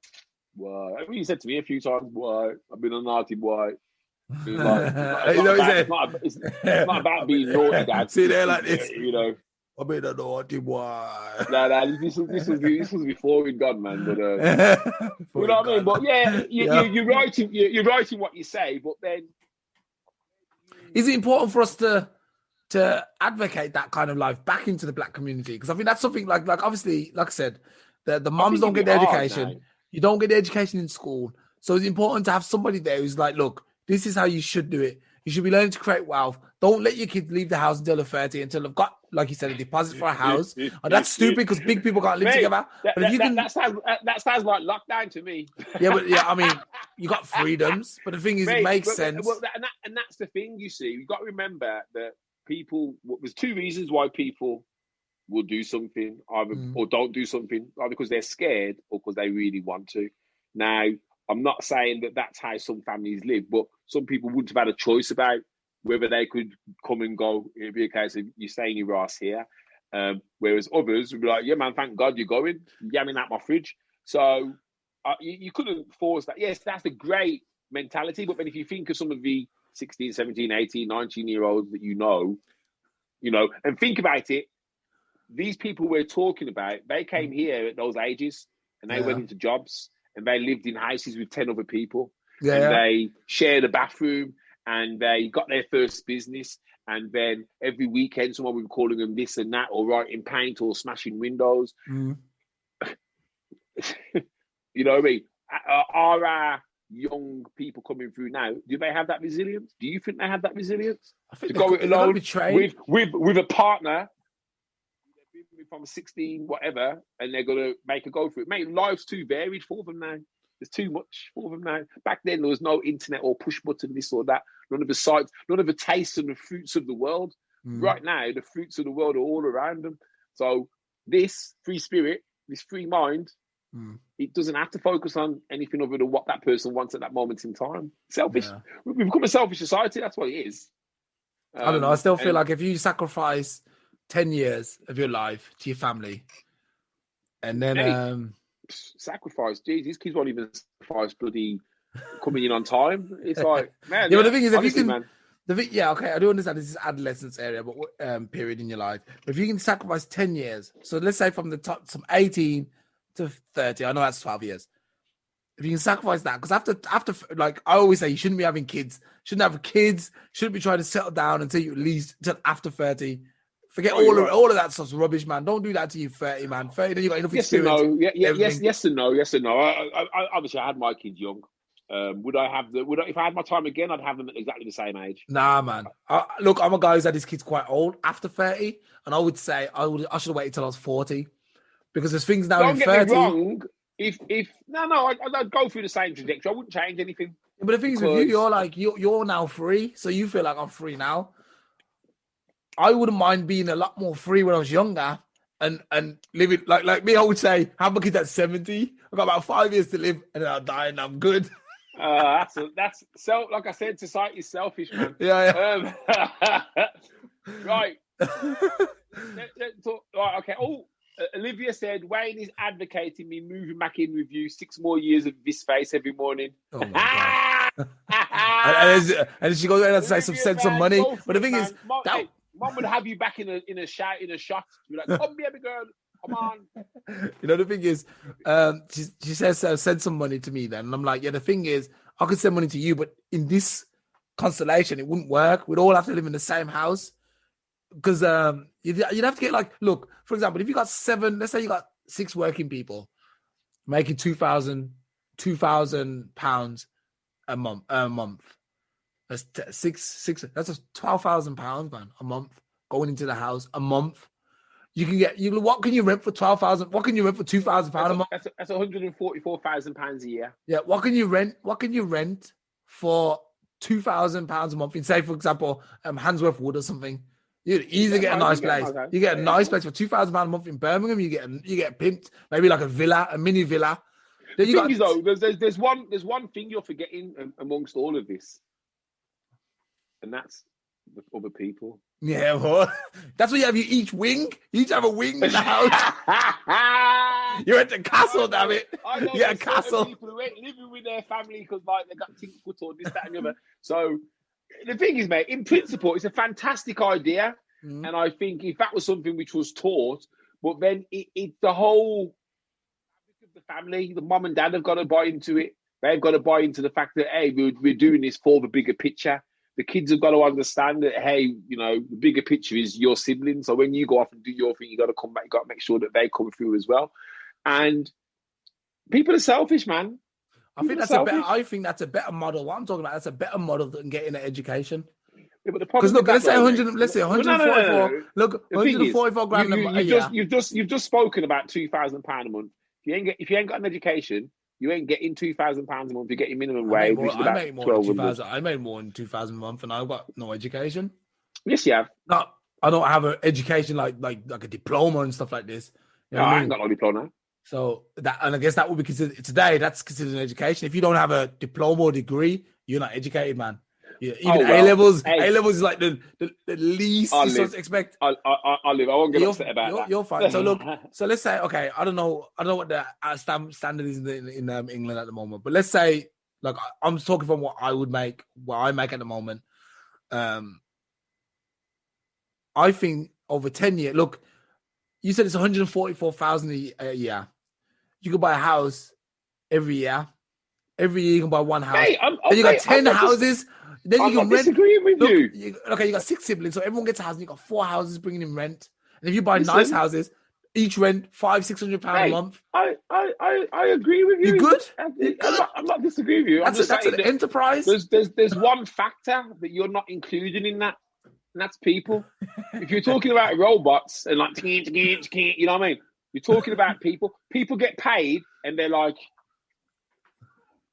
why? I mean, he said to me a few times, why? I've been a naughty boy. It's not about being naughty, Dad. See, they're like this. You know, I've been a naughty boy. No, this was before he'd gone, man. But you know what I mean? But yeah, you're writing what you say, but then is it important for us to advocate that kind of life back into the black community? Because I think that's something like obviously, like I said, the moms don't get the education. Now. You don't get the education in school. So it's important to have somebody there who's like, look, this is how you should do it. You should be learning to create wealth. Don't let your kids leave the house until they're 30, until they've got, like you said, a deposit for a house. And that's stupid because big people can't live together. But that sounds like lockdown to me. I mean, you got freedoms, but the thing is, it makes sense. And that's the thing, you see. You've got to remember that there's two reasons why people will do something either or don't do something, either because they're scared or because they really want to. Now, I'm not saying that that's how some families live, but some people wouldn't have had a choice about whether they could come and go. It'd be a case of you staying your ass here. Whereas others would be like, yeah, man, thank God you're going. You're yamming out my fridge. So you couldn't force that. Yes, that's a great mentality. But then if you think of some of the 16, 17, 18, 19-year-olds that you know, and think about it, these people we're talking about, they came here at those ages and they went into jobs and they lived in houses with 10 other people. And they shared a bathroom and they got their first business. And then every weekend, someone would be calling them this and that, or writing paint or smashing windows. You know what I mean? Are our young people coming through now, do they have that resilience? Do you think they have that resilience? I think to go it alone with a partner from 16, whatever, and they're going to make a go for it. Mate, life's too varied for them now. There's too much for them now. Back then, there was no internet or push button, this or that. None of the sights, none of the tastes and the fruits of the world. Right now, the fruits of the world are all around them. So this free spirit, this free mind, it doesn't have to focus on anything other than what that person wants at that moment in time. Selfish. Yeah. We've become a selfish society. That's what it is. I don't know. I still feel like if you sacrifice 10 years of your life to your family, and then sacrifice, geez, these kids won't even sacrifice bloody coming in on time. It's like, man, but the thing is, honestly, if you can, okay, I do understand this is adolescence area, but period in your life. But if you can sacrifice 10 years, so let's say from 18 to 30, I know that's 12 years. if you can sacrifice that, because after like I always say, you shouldn't be having kids, shouldn't be trying to settle down until you at least until after 30. Forget all of that stuff's rubbish, man. Don't do that till you're 30, man. 30, then you got enough experience. Yes and no. I obviously I had my kids young. Would I if I had my time again, I'd have them at exactly the same age. Nah, man. Look, I'm a guy who's had his kids quite old after 30, and I would say I should have waited till I was 40, because there's things now in 30. Don't get me wrong. I'd go through the same trajectory. I wouldn't change anything. But the thing is, with you, you're now free, so you feel like I'm free now. I wouldn't mind being a lot more free when I was younger and living like me. I would say, have my kids at 70. I've got about 5 years to live, and then I'll die, and I'm good. That's so. Like I said, society's selfish, man. Yeah. Right. Let's talk. Right. Okay. Oh, Olivia said Wayne is advocating me moving back in with you. 6 more years of this face every morning. Oh my God. and she goes and send some money. But the thing is, Mom would have you back in a shot. You're like, come baby girl, come on. You know, the thing is, she says send some money to me then, and I'm like, yeah. The thing is, I could send money to you, but in this constellation, it wouldn't work. We'd all have to live in the same house, because you'd have to get like, look, for example, if you got 7, let's say you got 6 working people making £2,000 a month. That's six. That's just £12,000, man, a month going into the house a month. You can get what can you rent for 12,000? What can you rent for £2,000 a month? That's £144,000 a year. Yeah. What can you rent? What can you rent for £2,000 a month? In say, for example, Handsworth Wood or something. You'd easily get a nice place. You get a nice place for £2,000 a month in Birmingham. You get pimped, maybe like a mini villa. Then the thing is, though, there's one thing you're forgetting amongst all of this, and that's the other people. Yeah, well, that's what you have. You each wing. You each have a wing in the house. You're at the castle, damn it. You're at a castle. People who ain't living with their family because like they got things put on this, that, and the other. So the thing is, mate, in principle, it's a fantastic idea, and I think if that was something which was taught, but then it's the whole the family, the mum and dad have got to buy into it. They've got to buy into the fact that hey, we're doing this for the bigger picture. The kids have got to understand that, hey, you know, the bigger picture is your siblings. So when you go off and do your thing, you got to come back. You got to make sure that they come through as well. And people are selfish, man. I think that's a better model. What I'm talking about, that's a better model than getting an education. Yeah, but the because look, let's say 144. No. Look, 144 grand a year. You've just spoken about £2,000 a month. If you ain't got an education, you ain't getting £2,000 a month. You're getting minimum wage. I make more than 2,000. I made more than 2,000 a month, and I've got no education. Yes, you have. No, I don't have an education like a diploma and stuff like this. You know I ain't got no diploma. So that, and I guess that would be considered today. That's considered an education. If you don't have a diploma or degree, you're not educated, man. Yeah, even A levels. A levels is like the least you're supposed to expect. I'll live. I won't get upset about that. You're fine. So look. So let's say, okay, I don't know what the standard is in England at the moment, but let's say, like, I'm talking from what I would make, what I make at the moment. I think over 10 years. Look, you said it's 144,000 a year. You could buy a house every year. Every year you can buy one house. Hey, and you got 10 houses. Then you can rent. You got 6 siblings, so everyone gets a house. And you got 4 houses bringing in rent. And if you buy nice houses, each rent £500-600 a month. I agree with you. You good? I'm not disagreeing with you. That's an enterprise. There's one factor that you're not including in that, and that's people. If you're talking about robots and like, you know what I mean? You're talking about people. People get paid, and they're like,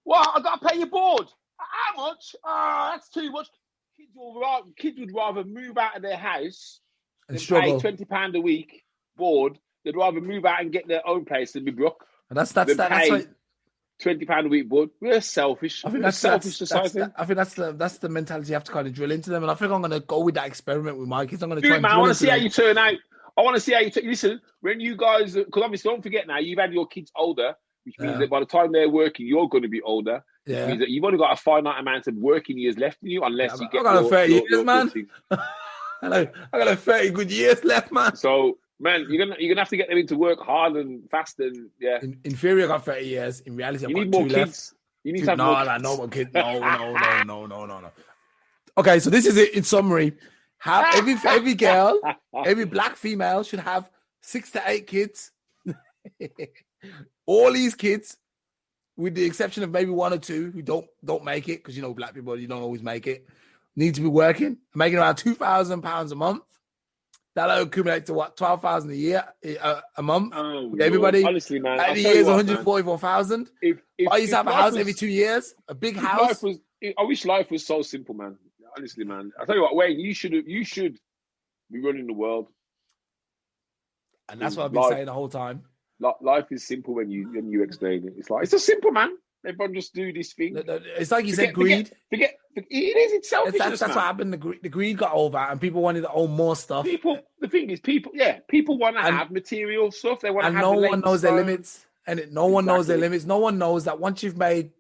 "Well, I got to pay your board. How much? That's too much." Kids would rather move out of their house and pay £20 a week board. They'd rather move out and get their own place than be broke. And that's £20 a week board. We're selfish. I think that's selfish society. I think that's the mentality you have to kind of drill into them. And I think I'm going to go with that experiment with my kids. I'm going to try and I want to see how you turn out. I want to see how you listen. When you guys, because obviously don't forget now, you've had your kids older, which means that by the time they're working, you're going to be older. Yeah. Which means that you've only got a finite amount of working years left in you, unless you get. I got 30 years, man. I got 30 good years left, man. So Man, you're gonna have to get them into work hard and fast and In theory, I got 30 years. In reality, I've you got need more 2 kids. left. You need to have more kids. No more kids. No. Okay, so this is it in summary. Have every girl, every black female should have 6 to 8 kids. All these kids, with the exception of maybe 1 or 2 who don't make it, because black people, you don't always make it, need to be working, making around £2,000 a month. That'll accumulate to what, 12,000 a year, a month. Oh, everybody. Honestly, man, at the year is 144,000. I used to have a house every 2 years, a big house. I wish life was so simple, man. Honestly, man. I tell you what, Wayne, you should be running the world. And that's what I've been saying the whole time. Life is simple when you explain it. It's like, it's just simple, man. Everyone just do this thing. It's like you said, greed. Forget. It is. It's selfish. That's what happened. The greed got over, and people wanted to own more stuff. The thing is, people want to have material stuff. They want to have. And no one knows their limits. And no one knows their limits. No one knows that once you make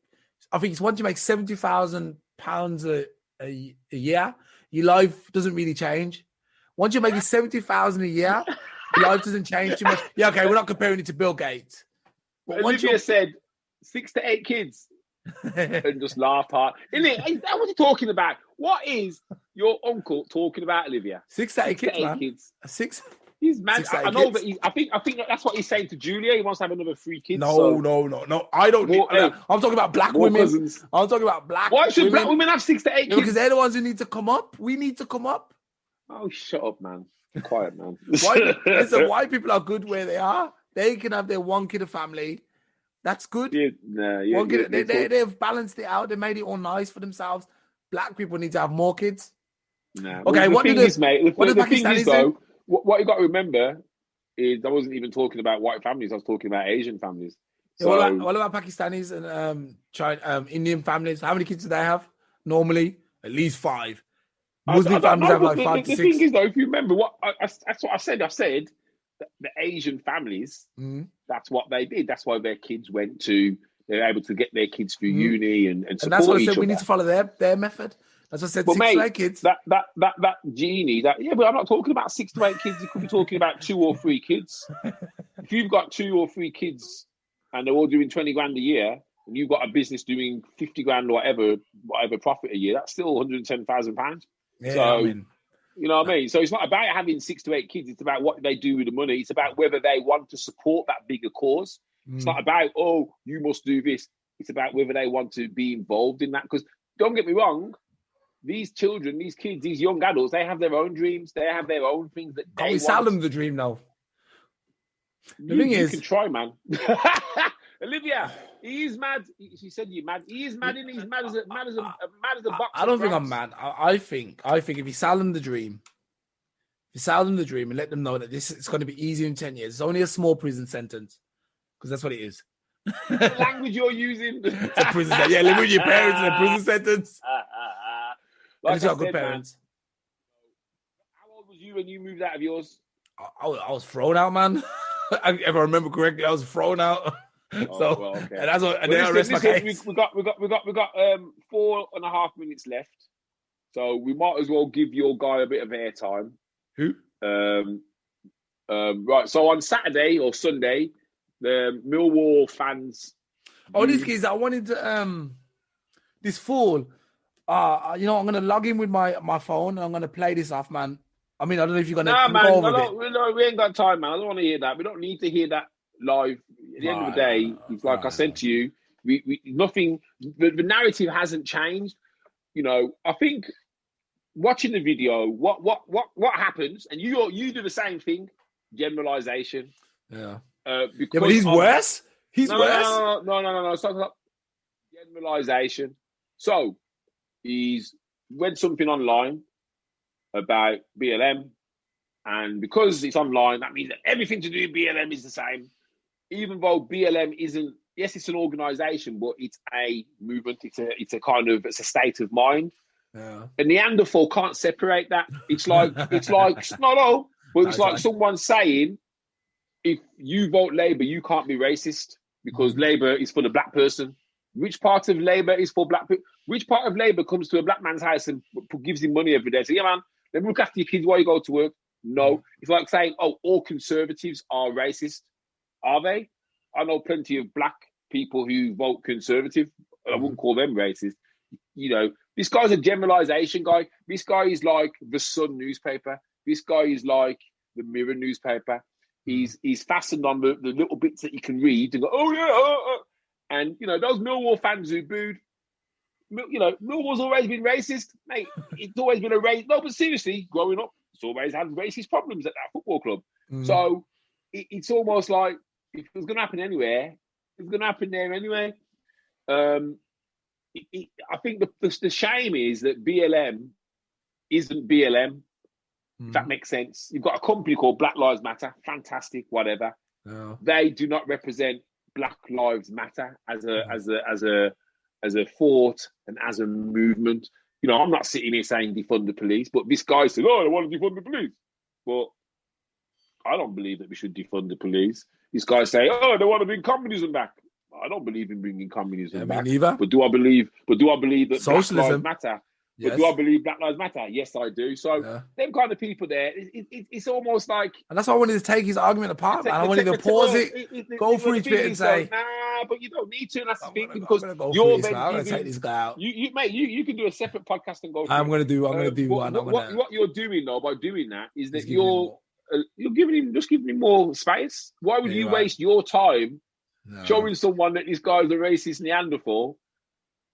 £70,000 a year, your life doesn't really change. Once you're making 70,000 a year, your life doesn't change too much. Yeah, okay, we're not comparing it to Bill Gates. But Olivia said 6 to 8 kids and just laughed hard. Isn't it? Is that what you're talking about? What is your uncle talking about, Olivia? 6 to 8 kids, man. Kids. 6. He's mad. I know that I think that's what he's saying to Julia. He wants to have another 3 kids. No. I don't need. I'm talking about black women. Cousins. I'm talking about black. Why should black women have 6 to 8 kids? Because they're the ones who need to come up. We need to come up. Oh, shut up, man. Be quiet, man. Why people are good where they are. They can have their 1 kid a family. That's good. They've balanced it out. They made it all nice for themselves. Black people need to have more kids. Nah. Okay, what do the Pakistanis do? What you got to remember is I wasn't even talking about white families. I was talking about Asian families. So, what about Pakistanis and Indian families? How many kids do they have? Normally, at least 5. Muslim families have like 5 to 6. The thing is, though, if you remember that's what I said. I said that the Asian families, that's what they did. That's why their kids they were able to get their kids through uni and support each other. And that's what I said. We need to follow their method. That's what I said. But 6 to 8 kids. That genie. But I'm not talking about 6 to 8 kids. You could be talking about 2 or 3 kids. If you've got 2 or 3 kids and they're all doing 20 grand a year, and you've got a business doing 50 grand or whatever profit a year, that's still £110,000. Yeah, so, you know what I mean? So it's not about having 6 to 8 kids. It's about what they do with the money. It's about whether they want to support that bigger cause. It's not about, you must do this. It's about whether they want to be involved in that. Because don't get me wrong, these children, these kids, these young adults, they have their own dreams. They have their own things that they want. We sell them the dream now. The thing is, you can try, man. Olivia, he is mad. She said you're mad. He is mad, and he's mad as a box. I don't think I'm mad. I think if you sell them the dream, and let them know that it's going to be easier in 10 years. It's only a small prison sentence, because that's what it is. The language you're using. It's a prison sentence. Yeah, live with your parents in a prison sentence. Like you got good parents. Man, how old was you when you moved out of yours? I was thrown out, man. If I remember correctly, I was thrown out. Okay. And that's what. And then I rest my case. We got 4.5 minutes left, so we might as well give your guy a bit of airtime. Who? Right. So on Saturday or Sunday, the Millwall fans. These kids! I wanted to. This fool. I'm gonna log in with my phone and I'm gonna play this off, man. I mean, I don't know if you're gonna go over it. We ain't got time, man. I don't want to hear that. We don't need to hear that live. At the end of the day, it's like I said to you, we nothing. The narrative hasn't changed. I think watching the video, what happens, and you do the same thing. Generalization. Yeah. But he's worse. He's worse. No. It's not generalization. So he's read something online about BLM, and because it's online, that means that everything to do with BLM is the same. Even though BLM isn't, yes, it's an organization, but it's a movement. It's a state of mind. Yeah. And Neanderthal can't separate that. It's like someone saying, if you vote Labour, you can't be racist because Labour is for the black person. Which part of Labour is for black people? Which part of Labour comes to a black man's house and gives him money every day? So, yeah, man, let me look after your kids while you go to work. No. It's like saying, oh, all conservatives are racist. Are they? I know plenty of black people who vote conservative. I wouldn't call them racist. You know, this guy's a generalization guy. This guy is like the Sun newspaper. This guy is like the Mirror newspaper. He's fastened on the little bits that you can read and go, oh yeah, and you know, those Millwall fans who booed, you know, Millwall's always been racist, mate. It's always been a race. No, but seriously, growing up, it's always had racist problems at that football club. So it's almost like if it was going to happen anywhere, it's going to happen there anyway. I think the shame is that BLM isn't BLM. If that makes sense. You've got a company called Black Lives Matter, fantastic, whatever. Oh. They do not represent Black Lives Matter as a thought and as a movement. You know, I'm not sitting here saying defund the police, but this guy said, "Oh, I want to defund the police." But I don't believe that we should defund the police. This guy say, "Oh, they want to bring communism back." I don't believe in bringing communism back. Neither. But do I believe that socialism, Black Lives Matter? But do I believe Black Lives Matter? Yes, I do. So them kind of people there, it's almost like... And that's why I wanted to take his argument apart, man. I wanted to pause it, go through each bit and say... Nah, but you don't need to. And that's the thing, because you're then... I'm going to take this guy out. You can do a separate podcast and go through. I'm going to do one. What you're doing, though, by doing that, is that you're giving him more space. Why would you waste your time showing someone that this guy's a racist Neanderthal?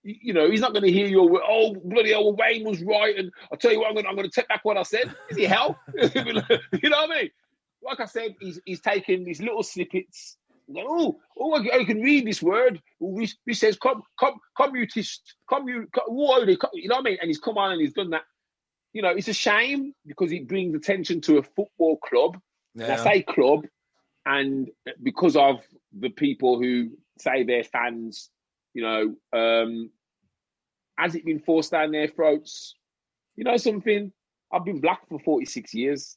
You know, he's not going to hear your, oh, bloody hell, Wayne was right, and I'll tell you what, I'm going to take back what I said. Is he hell? You know what I mean? Like I said, he's taking these little snippets. I can read this word. He says, commutist, you know what I mean? And he's come on and he's done that. You know, it's a shame because it brings attention to a football club. Yeah. And I say club, and because of the people who say they're fans, you know, has it been forced down their throats? You know something? I've been black for 46 years.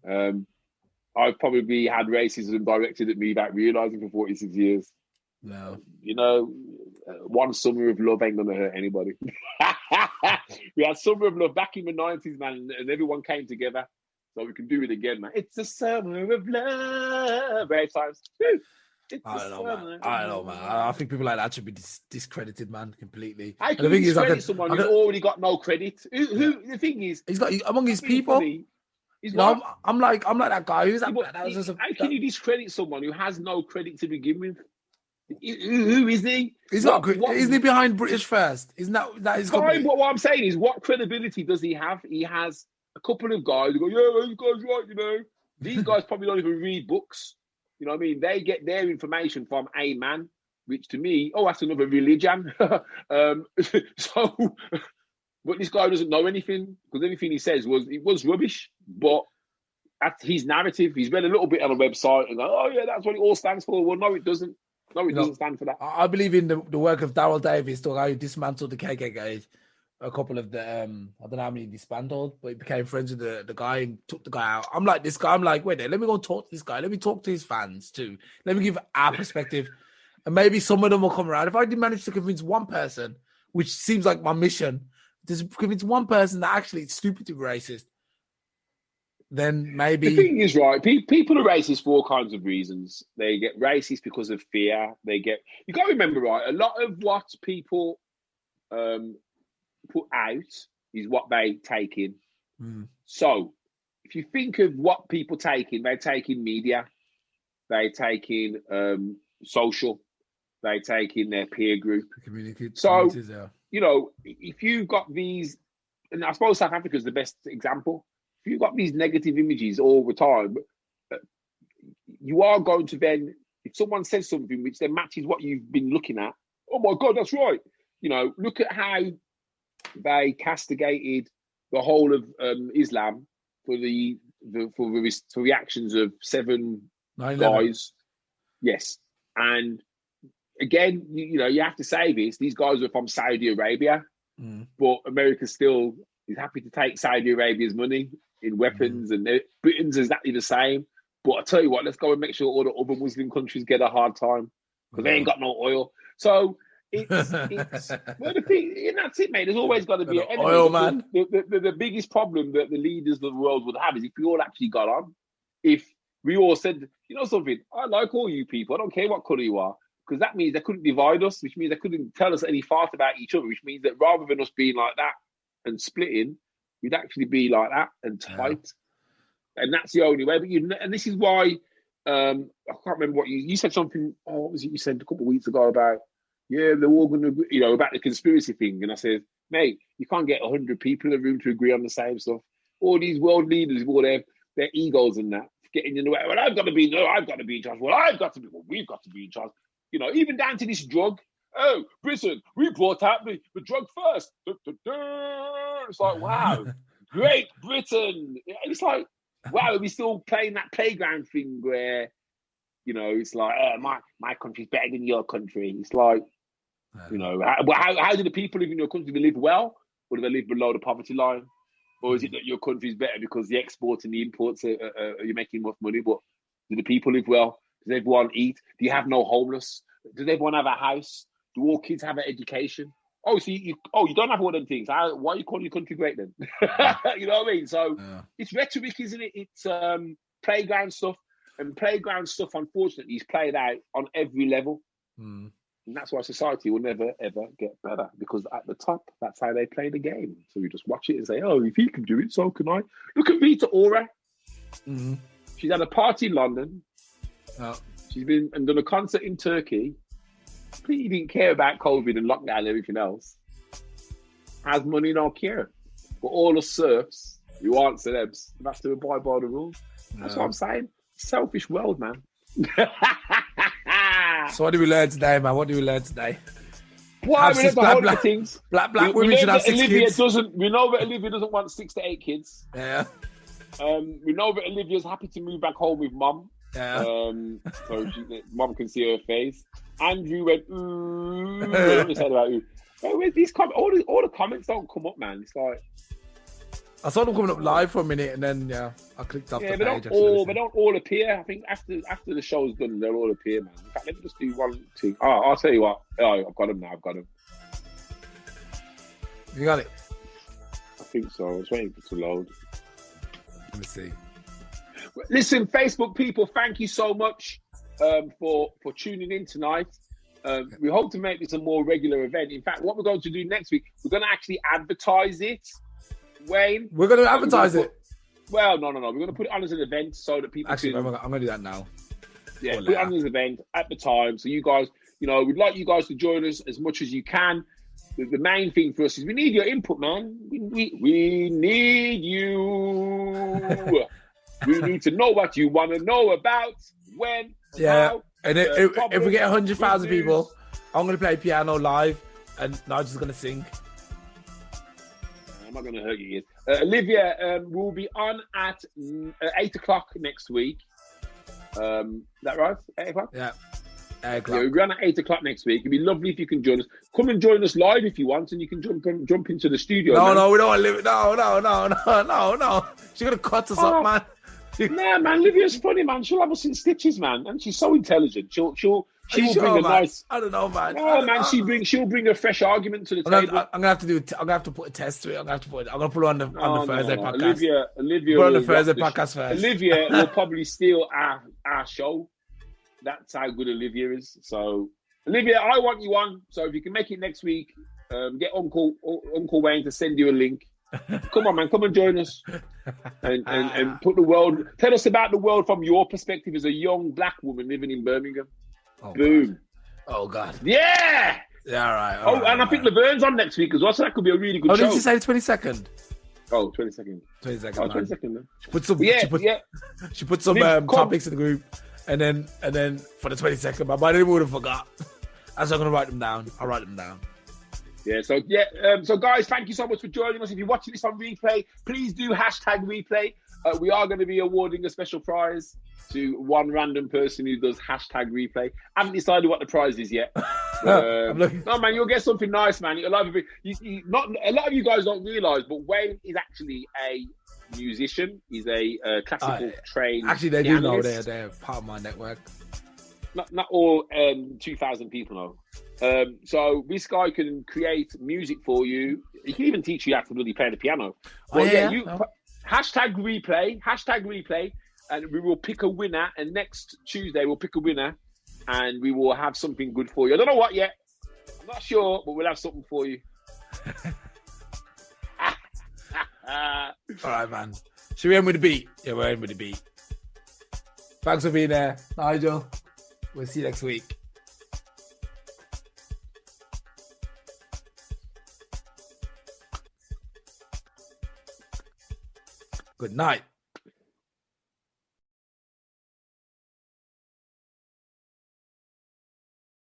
I've probably had racism directed at me without realising for 46 years. No. You know, one summer of love ain't going to hurt anybody. We had summer of love back in the 90s, man, and everyone came together. So we can do it again, man. It's a summer of love. Brave times. I don't know, man. I think people like that should be discredited, man, completely. How can you discredit someone who's already got no credit? The thing is, he's got among his people. I'm like that guy. Who's that? How can you discredit someone who has no credit to begin with? Who is he? Isn't he behind British First? Isn't that his company? What I'm saying is, what credibility does he have? He has a couple of guys who go, yeah, this guy's right, you know. These guys probably don't even read books. You know what I mean? They get their information from a man, which to me, that's another religion. But this guy doesn't know anything, because everything he says was rubbish. But that's his narrative. He's read a little bit on a website and go, oh yeah, that's what it all stands for. Well, no, it doesn't. No, it doesn't stand for that. I believe in the work of Daryl Davis, the guy who dismantled the KKK. A couple of the I don't know how many disbanded, but he became friends with the guy and took the guy out. I'm like this guy. I'm like, wait there, let me go talk to this guy. Let me talk to his fans too. Let me give our perspective, and maybe some of them will come around. If I did manage to convince one person, which seems like my mission, to convince one person that actually it's stupid to be racist, then maybe the thing is right. People are racist for all kinds of reasons. They get racist because of fear. You got to remember, right? A lot of what people put out is what they take in. So if you think of what people take in, they take in media, they take in social, they take in their peer group. So, you know, if you've got these, and I suppose South Africa is the best example, if you've got these negative images all the time, you are going to then, if someone says something which then matches what you've been looking at, oh my God, that's right. You know, look at how they castigated the whole of Islam for the reactions of 7 guys. Yes, and again, you know, you have to say this. These guys are from Saudi Arabia, but America still is happy to take Saudi Arabia's money in weapons, and Britain's exactly the same. But I tell you what, let's go and make sure all the other Muslim countries get a hard time because they ain't got no oil. So It's well, the thing, and that's it, mate. There's always got to be an enemy. Oil, man. The biggest problem that the leaders of the world would have is if we all actually got on. If we all said, you know something, I like all you people. I don't care what colour you are. Because that means they couldn't divide us, which means they couldn't tell us any fart about each other, which means that rather than us being like that and splitting, we'd actually be like that and tight. Yeah. And that's the only way. But and this is why, I can't remember what you said something, what was it you said a couple of weeks ago about, they're all going to agree, about the conspiracy thing. And I said, mate, you can't get 100 people in a room to agree on the same stuff. All these world leaders with all their egos and that, getting in the way. Well, I've got to be in charge. Well, we've got to be in charge. Even down to this drug. Oh, Britain, we brought out the drug first. It's like, wow, Great Britain. It's like, wow, we're still playing that playground thing where, it's like, my country's better than your country. It's like, how do the people live in your country? Do they live well, or do they live below the poverty line? Or is it that your country's better because the exports and the imports you're making enough money? But do the people live well? Does everyone eat? Do you have no homeless? Does everyone have a house? Do all kids have an education? Oh, so you don't have all them things. Why are you calling your country great then? You know what I mean? So it's rhetoric, isn't it? It's playground stuff. And playground stuff, unfortunately, is played out on every level. And that's why society will never, ever get better. Because at the top, that's how they play the game. So we just watch it and say, oh, if he can do it, so can I. Look at Rita Ora. She's had a party in London. She's been and done a concert in Turkey. Completely didn't care about COVID and lockdown and everything else. Has money, no care. But all the serfs who aren't celebs have to abide by the rules. That's what I'm saying. Selfish world, man. So what did we learn today, man? What did we learn today? Well, we learned the whole of things. Black women should have 6 kids. We know that Olivia doesn't want 6 to 8 kids. Yeah. We know that Olivia's happy to move back home with mum. Yeah. So mum can see her face. Andrew went, ooh. What said about ooh. Where's these all the comments don't come up, man. It's like I saw them coming up live for a minute, and then I clicked off the page. They don't all appear. I think after the show's done, they'll all appear, man. In fact, let me just do 1, 2. Oh, I'll tell you what. Oh, I've got them now. I've got them. You got it? I think so. I was waiting for it to load. Let me see. Listen, Facebook people, thank you so much for tuning in tonight. We hope to make this a more regular event. In fact, what we're going to do next week, we're going to actually advertise it. Wayne, we're going to advertise it. Well, no. We're going to put it on as an event so that people actually. I'm going to do that now. Yeah, put it on as an event at the time. So you guys, we'd like you guys to join us as much as you can. The main thing for us is we need your input, man. We need you. We need to know what you want to know about, when, how. And if we get 100,000 people, I'm going to play piano live, and Nigel's going to sing. I'm not going to hurt you. Olivia will be on at 8 o'clock next week. Is that right? 8 o'clock? Yeah. 8 o'clock. Yeah, we'll be on at 8 o'clock next week. It'd be lovely if you can join us. Come and join us live if you want, and you can jump into the studio. No, we don't want to live. No. She's going to cut us up, man. Nah, man, Livia's funny, man. She'll have us in stitches, man, and she's so intelligent. She will bring a nice. I don't know, man. No, man, she'll bring a fresh argument to the table. I'm gonna have to put a test to it. I'm gonna put it on the Thursday podcast. Olivia, put on the Thursday podcast first. Olivia will probably steal our show. That's how good Olivia is. So, Olivia, I want you on. So if you can make it next week, get Uncle Wayne to send you a link. Come on, man, come and join us and put the world. Tell us about the world from your perspective as a young black woman living in Birmingham. Boom. God. Yeah. Yeah, all right. And I think Laverne's on next week as well, so that could be a really good show. Did you say the 22nd? Oh, 22nd. 22nd. Oh, 22nd, man. She put some topics in the group, and then for the 22nd, but I didn't would have forgot. I'm going to write them down. I'll write them down. Yeah, so guys, thank you so much for joining us. If you're watching this on replay, please do #replay. We are going to be awarding a special prize to one random person who does #replay. I haven't decided what the prize is yet. No, man, you'll get something nice, man. A lot of you guys don't realise, but Wayne is actually a musician. He's a classical trained. Actually, they do know they're part of my network. not all 2,000 people know. So this guy can create music for you. He can even teach you how to really play the piano. Well, hashtag replay, and we will pick a winner. And next Tuesday we'll pick a winner, and we will have something good for you. I don't know what yet. I'm not sure, but we'll have something for you. All right, man. Should we end with the beat? Yeah, we're ending with the beat. Thanks for being there, Nigel. We'll see you next week. Good night.